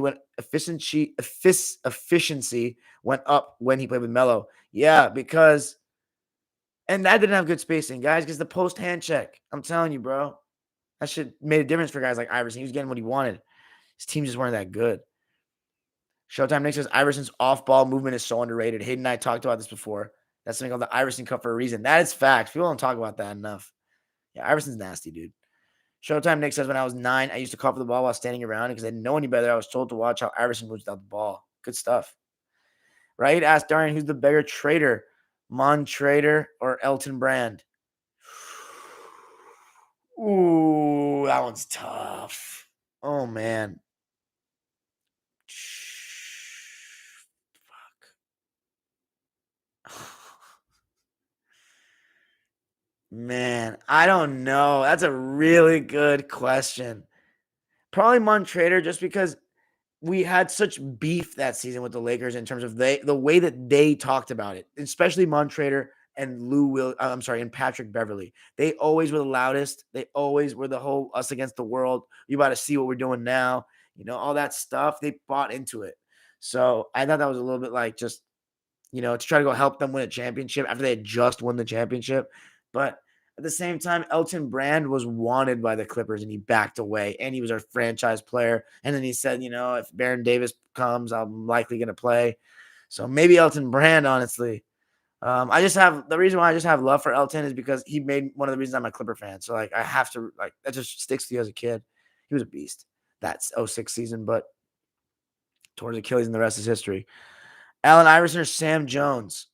went up when he played with Melo. Yeah, because and that didn't have good spacing, guys, because the post hand check. I'm telling you, bro. That shit made a difference for guys like Iverson. He was getting what he wanted. His teams just weren't that good. Showtime Nick says Iverson's off-ball movement is so underrated. Hayden and I talked about this before. That's something called the Iverson Cup for a reason. That is fact. People don't talk about that enough. Yeah, Iverson's nasty, dude. Showtime Nick says, when I was 9, I used to cover the ball while standing around because I didn't know any better. I was told to watch how Iverson moves without the ball. Good stuff. Right? Ask Darian, who's the bigger trader? Mon Trader or Elton Brand? Ooh, that one's tough. Oh, man. Fuck. Man, I don't know. That's a really good question. Probably Mon Trader, just because we had such beef that season with the Lakers in terms of the way that they talked about it, especially Mon Trader and and Patrick Beverly. They always were the loudest. They always were the whole us against the world. You about to see what we're doing now. All that stuff. They bought into it. So I thought that was a little bit like just, to try to go help them win a championship after they had just won the championship. But at the same time, Elton Brand was wanted by the Clippers and he backed away, and he was our franchise player. And then he said, if Baron Davis comes, I'm likely going to play. So maybe Elton Brand, honestly. I just have the reason why I just have love for Elton is because he made one of the reasons I'm a Clipper fan. So like I have to, like, that just sticks to you as a kid. He was a beast. That's 06 season, but towards Achilles and the rest is history. Allen Iverson or Sam Jones?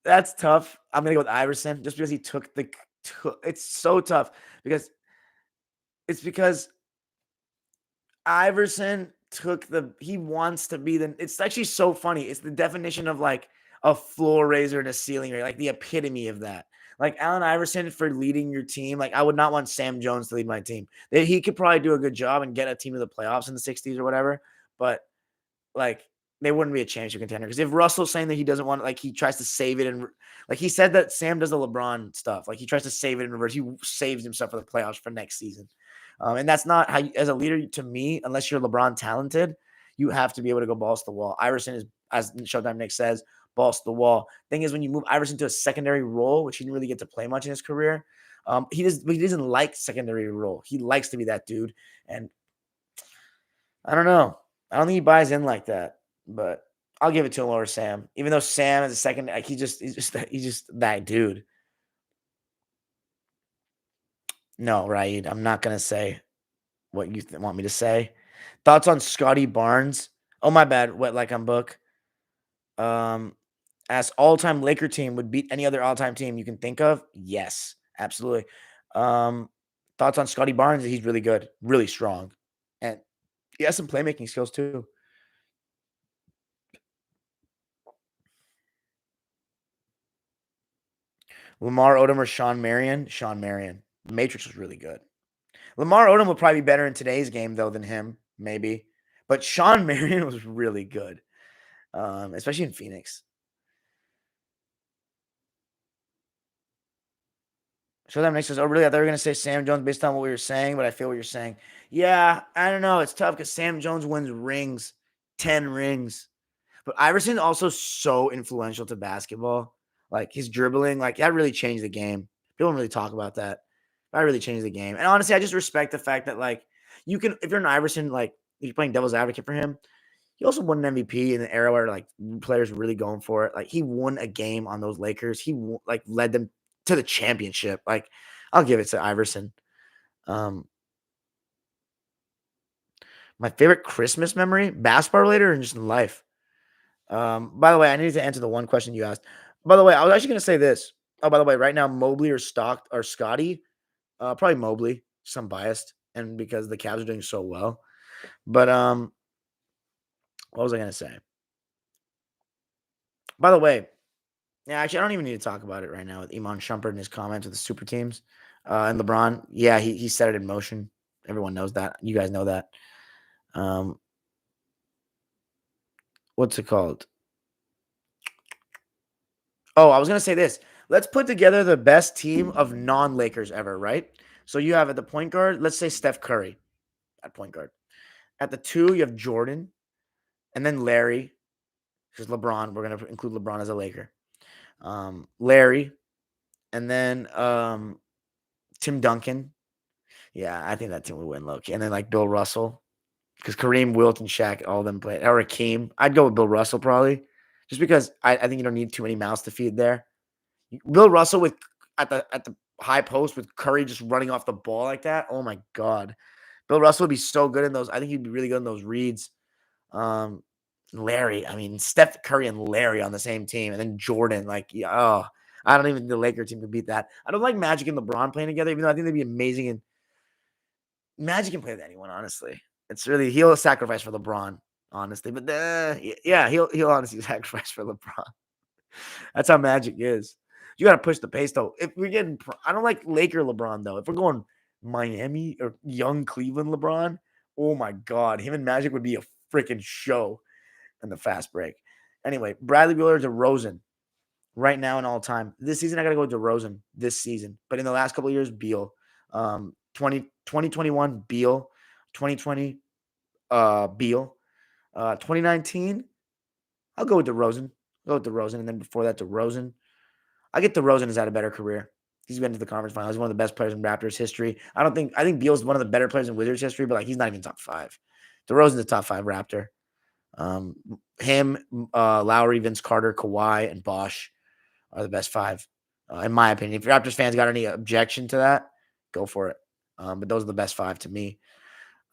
That's tough. I'm gonna go with Iverson just because he took the. It's so tough because Iverson took the. He wants to be the. It's actually so funny. It's the definition of like a floor raiser and a ceiling raiser, like the epitome of that. Like Allen Iverson for leading your team. Like I would not want Sam Jones to lead my team. He could probably do a good job and get a team to the playoffs in the '60s or whatever. But like they wouldn't be a championship contender because if Russell's saying that he doesn't want, like he tries to save it and like he said that Sam does the LeBron stuff, like he tries to save it in reverse. He saves himself for the playoffs for next season, and that's not how as a leader to me. Unless you're LeBron talented, you have to be able to go balls to the wall. Iverson is, as Showtime Nick says, balls to the wall. Thing is, when you move Iverson to a secondary role, which he didn't really get to play much in his career, he doesn't like secondary role. He likes to be that dude, and I don't know. I don't think he buys in like that, but I'll give it to him over Sam. Even though Sam is a second, like he's just that dude. No, right? I'm not gonna say what you want me to say. Thoughts on Scotty Barnes? Oh my bad. What like on book? Um, as all-time Laker team would beat any other all-time team you can think of? Yes, absolutely. Um, thoughts on Scotty Barnes? He's really good, really strong, and he has some playmaking skills too. Lamar Odom or Sean Marion? Sean Marion. Matrix was really good. Lamar Odom will probably be better in today's game though than him, maybe. But Sean Marion was really good, especially in Phoenix. Showtime Nick says, "Oh, really? I thought you were gonna say Sam Jones based on what we were saying, but I feel what you're saying." Yeah, I don't know. It's tough because Sam Jones wins rings, 10 rings. But Iverson also so influential to basketball. Like his dribbling, like that really changed the game. People don't really talk about that. That really changed the game. And honestly, I just respect the fact that like you can, if you're an Iverson, like you're playing devil's advocate for him. He also won an MVP in an era where like players were really going for it. Like he won a game on those Lakers. Like led them to the championship. Like I'll give it to Iverson. Um, my favorite Christmas memory, basketball related or just in life. By the way, I need to answer the one question you asked. By the way, I was actually going to say this. Oh, by the way, right now Mobley or Scotty, probably Mobley. Some biased, and because the Cavs are doing so well. But what was I going to say? By the way, yeah, actually, I don't even need to talk about it right now with Iman Shumpert and his comments with the super teams and LeBron. Yeah, he set it in motion. Everyone knows that. You guys know that. Um, what's it called? Oh, I was gonna say this. Let's put together the best team of non-Lakers ever, right? So you have at the point guard, let's say Steph Curry at point guard. At the two, you have Jordan, and then Larry, because LeBron. We're gonna include LeBron as a Laker. Larry, and then Tim Duncan. Yeah, I think that team would win, Loki. And then like Bill Russell, because Kareem, Wilt, and Shaq, all of them played. Or Akeem. I'd go with Bill Russell probably, just because I think you don't need too many mouths to feed there. Bill Russell with at the high post with Curry just running off the ball like that. Oh my god, Bill Russell would be so good in those. I think he'd be really good in those reads. Um, Larry, I mean Steph Curry and Larry on the same team, and then Jordan. Like, yeah, oh, I don't even think the Lakers team could beat that. I don't like Magic and LeBron playing together, even though I think they'd be amazing. And Magic can play with anyone, honestly. It's really he'll sacrifice for LeBron, honestly. But yeah, he'll honestly sacrifice for LeBron. That's how Magic is. You got to push the pace though. If we're getting, I don't like Laker LeBron though. If we're going Miami or young Cleveland LeBron, oh my god, him and Magic would be a freaking show in the fast break. Anyway, Bradley Beal or DeRozan right now and all time. This season, I got to go with DeRozan this season. But in the last couple of years, Beal. 2021, Beal. 2020, Beal. 2019, I'll go with DeRozan. Go with DeRozan. And then before that, DeRozan. I get DeRozan has had a better career. He's been to the conference finals. He's one of the best players in Raptors history. I think Beal's one of the better players in Wizards history, but like he's not even top five. DeRozan's a top five Raptor. Um, him, Lowry, Vince Carter, Kawhi, and Bosh are the best five, in my opinion. If Raptors fans got any objection to that, go for it. But those are the best five to me.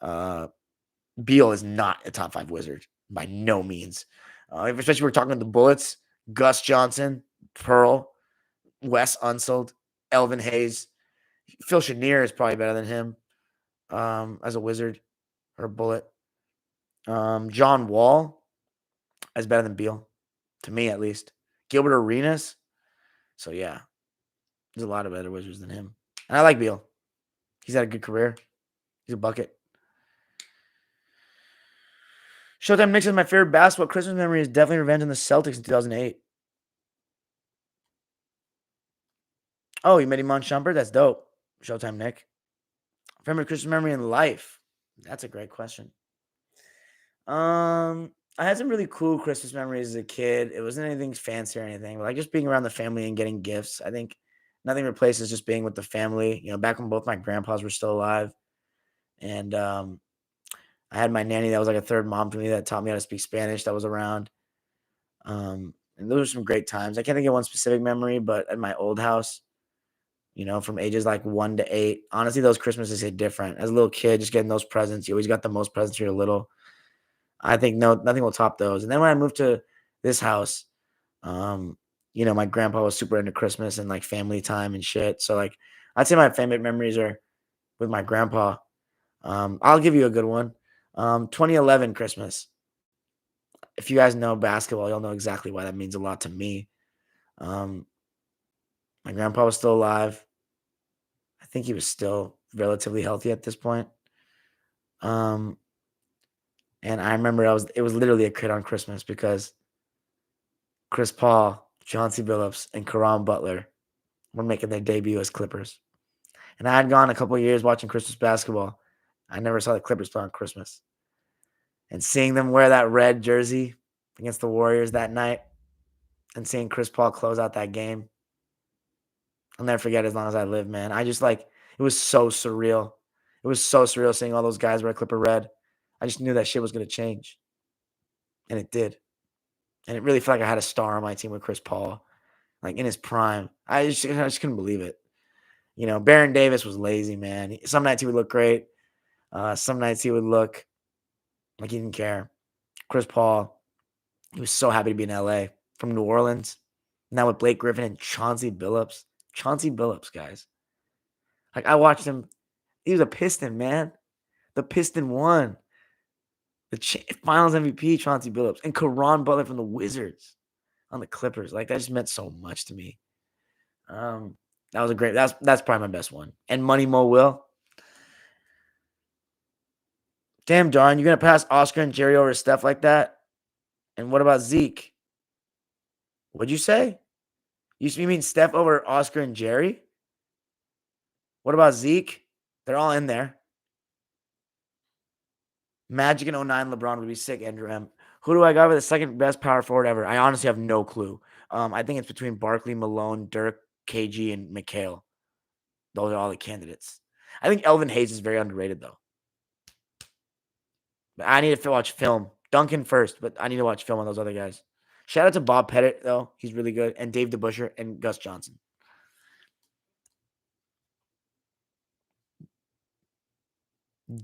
Beal is not a top five Wizard by no means. Especially if we're talking the Bullets, Gus Johnson, Pearl, Wes Unseld, Elvin Hayes. Phil Chenier is probably better than him as a Wizard or a Bullet. John Wall is better than Beal, to me at least. Gilbert Arenas. So, yeah, there's a lot of better Wizards than him. And I like Beal. He's had a good career. He's a bucket. Showtime Knicks is my favorite basketball Christmas memory is definitely revenge on the Celtics in 2008. Oh, you met Iman Shumpert? That's dope. Showtime Nick. Favorite Christmas memory in life? That's a great question. I had some really cool Christmas memories as a kid. It wasn't anything fancy or anything, but like just being around the family and getting gifts. I think nothing replaces just being with the family. You know, back when both my grandpas were still alive. And I had my nanny that was like a third mom to me that taught me how to speak Spanish that was around. And those are some great times. I can't think of one specific memory, but at my old house, you know, from ages like 1 to 8, honestly, those Christmases hit different. As a little kid, just getting those presents, you always got the most presents when you're little. I think nothing will top those. And then when I moved to this house, um, you know, my grandpa was super into Christmas and like family time and shit. So like, I'd say my favorite memories are with my grandpa. I'll give you a good one. 2011 Christmas. If you guys know basketball, you'll know exactly why that means a lot to me. Um, my grandpa was still alive. I think he was still relatively healthy at this point. Um, and I remember it was literally a kid on Christmas because Chris Paul, Chauncey Billups, and Karan Butler were making their debut as Clippers. And I had gone a couple of years watching Christmas basketball. I never saw the Clippers play on Christmas. And seeing them wear that red jersey against the Warriors that night and seeing Chris Paul close out that game, I'll never forget as long as I live, man. I just it was so surreal. It was so surreal seeing all those guys wear Clipper red. I just knew that shit was going to change. And it did. And it really felt like I had a star on my team with Chris Paul, like in his prime. I just couldn't believe it. You know, Baron Davis was lazy, man. Some nights he would look great. Some nights he would look like he didn't care. Chris Paul, he was so happy to be in LA from New Orleans. Now with Blake Griffin and Chauncey Billups. Chauncey Billups, guys. Like, I watched him. He was a Piston, man. The Piston won. The Finals MVP, Chauncey Billups. And Caron Butler from the Wizards on the Clippers. Like, that just meant so much to me. That was a great. That's probably my best one. And Money Mo Will. Damn, John, you're gonna pass Oscar and Jerry over stuff like that? And what about Zeke? What'd you say? You mean Steph over Oscar and Jerry? What about Zeke? They're all in there. Magic in 09 LeBron would be sick, Andrew M. Who do I got for the second best power forward ever? I honestly have no clue. I think it's between Barkley, Malone, Dirk, KG, and McHale. Those are all the candidates. I think Elvin Hayes is very underrated, though. But I need to watch film. Duncan first, but I need to watch film on those other guys. Shout out to Bob Pettit, though. He's really good. And Dave DeBuscher and Gus Johnson.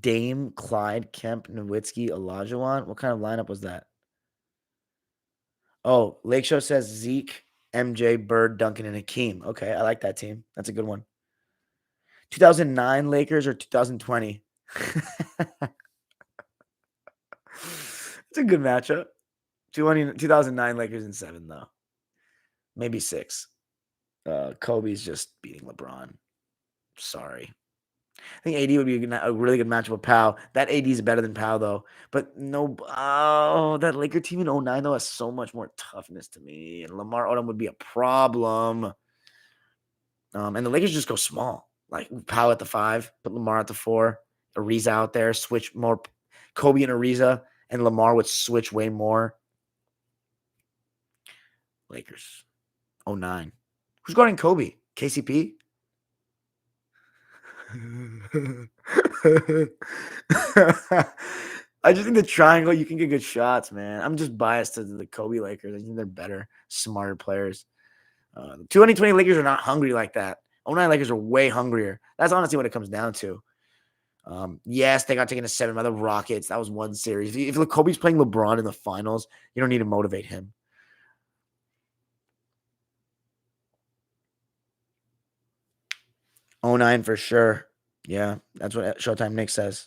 Dame, Clyde, Kemp, Nowitzki, Olajuwon. What kind of lineup was that? Oh, Lake Show says Zeke, MJ, Bird, Duncan, and Hakeem. Okay, I like that team. That's a good one. 2009 Lakers or 2020? It's a good matchup. 2009 Lakers in 7, though. Maybe 6. Kobe's just beating LeBron. Sorry. I think AD would be a really good matchup with Powell. That AD is better than Powell, though. But no, that Laker team in 09, though, has so much more toughness to me. And Lamar Odom would be a problem. And the Lakers just go small. Like Powell at the 5, put Lamar at the 4, Ariza out there, switch more. Kobe and Ariza, and Lamar would switch way more. Lakers, 09. Who's guarding Kobe? KCP? I just think the triangle, you can get good shots, man. I'm just biased to the Kobe Lakers. I think they're better, smarter players. The 2020 Lakers are not hungry like that. 09 Lakers are way hungrier. That's honestly what it comes down to. Yes, they got taken to 7 by the Rockets. That was one series. If Kobe's playing LeBron in the finals, you don't need to motivate him. '09 for sure. Yeah, that's what Showtime Nick says.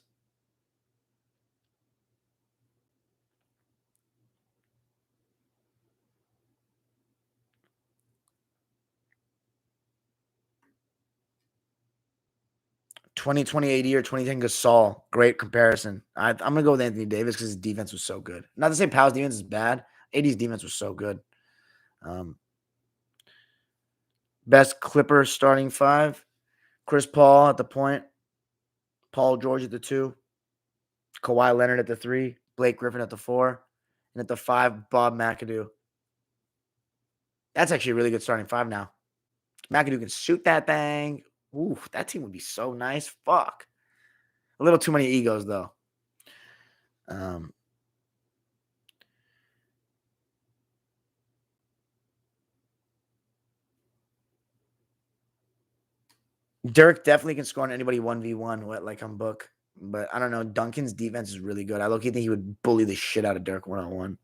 '2020 AD or 2010 Gasol. Great comparison. I'm gonna go with Anthony Davis because his defense was so good. Not to say Powell's defense is bad. AD's defense was so good. Best Clipper starting 5. Chris Paul at the point. Paul George at the 2. Kawhi Leonard at the 3. Blake Griffin at the 4. And at the 5, Bob McAdoo. That's actually a really good starting 5 now. McAdoo can shoot that thing. Ooh, that team would be so nice. Fuck. A little too many egos, though. Dirk definitely can score on anybody 1v1 like on book. But I don't know. Duncan's defense is really good. I low-key think he would bully the shit out of Dirk one-on-one.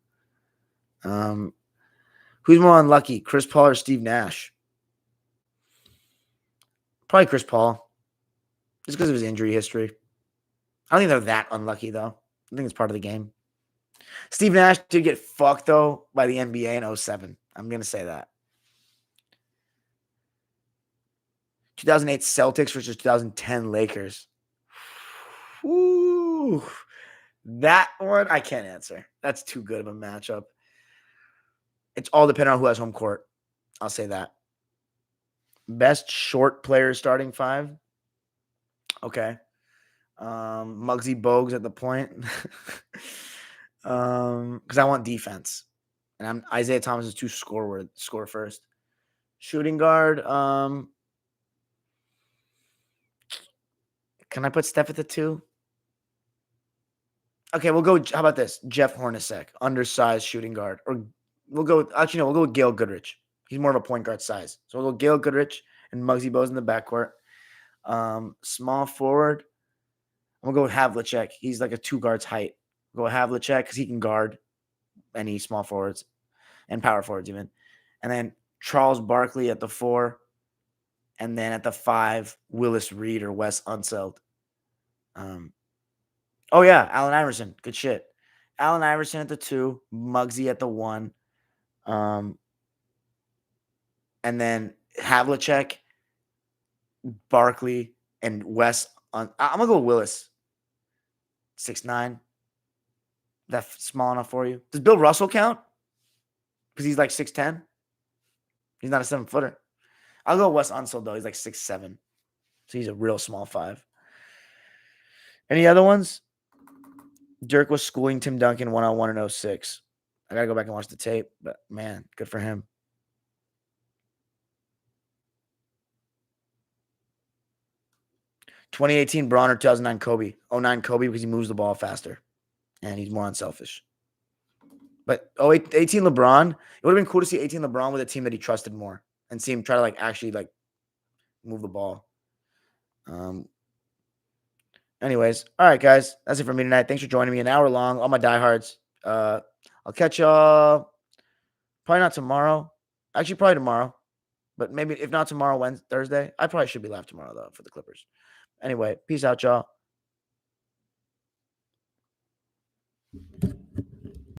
Who's more unlucky, Chris Paul or Steve Nash? Probably Chris Paul. Just because of his injury history. I don't think they're that unlucky, though. I think it's part of the game. Steve Nash did get fucked, though, by the NBA in 07. I'm going to say that. 2008 Celtics versus 2010 Lakers. Ooh, that one I can't answer. That's too good of a matchup. It's all dependent on who has home court. I'll say that. Best short player starting 5. Okay. Muggsy Bogues at the point. Because I want defense. And Isaiah Thomas is too score first. Shooting guard. Can I put Steph at the 2? Okay, we'll go. How about this? Jeff Hornacek, undersized shooting guard. Or we'll go with Gail Goodrich. He's more of a point guard size. So we'll go Gail Goodrich and Muggsy Bogues in the backcourt. Small forward. I'm gonna go with Havlicek. He's like a 2 guards height. We'll go with Havlicek because he can guard any small forwards and power forwards even. And then Charles Barkley at the 4. And then at the 5, Willis Reed or Wes Unseld. Oh yeah, Allen Iverson. Good shit. Allen Iverson at the 2, Muggsy at the 1. And then Havlicek, Barkley, and Wes. I'm gonna go with Willis. 6'9". That's small enough for you. Does Bill Russell count? Because he's like 6'10". He's not a 7-footer. I'll go Wes Unseld though. He's like 6'7". So he's a real small 5. Any other ones? Dirk was schooling Tim Duncan 1-on-1 in 06. I gotta go back and watch the tape, but man, good for him. 2018 Braun or 2009 Kobe. 09 Kobe because he moves the ball faster and he's more unselfish. But 18 LeBron, it would have been cool to see 18 LeBron with a team that he trusted more and see him try to actually move the ball. Anyways, all right, guys, that's it for me tonight. Thanks for joining me. An hour long, all my diehards. I'll catch y'all probably not tomorrow. Actually, probably tomorrow. But maybe if not tomorrow, Wednesday, Thursday. I probably should be live tomorrow, though, for the Clippers. Anyway, peace out, y'all.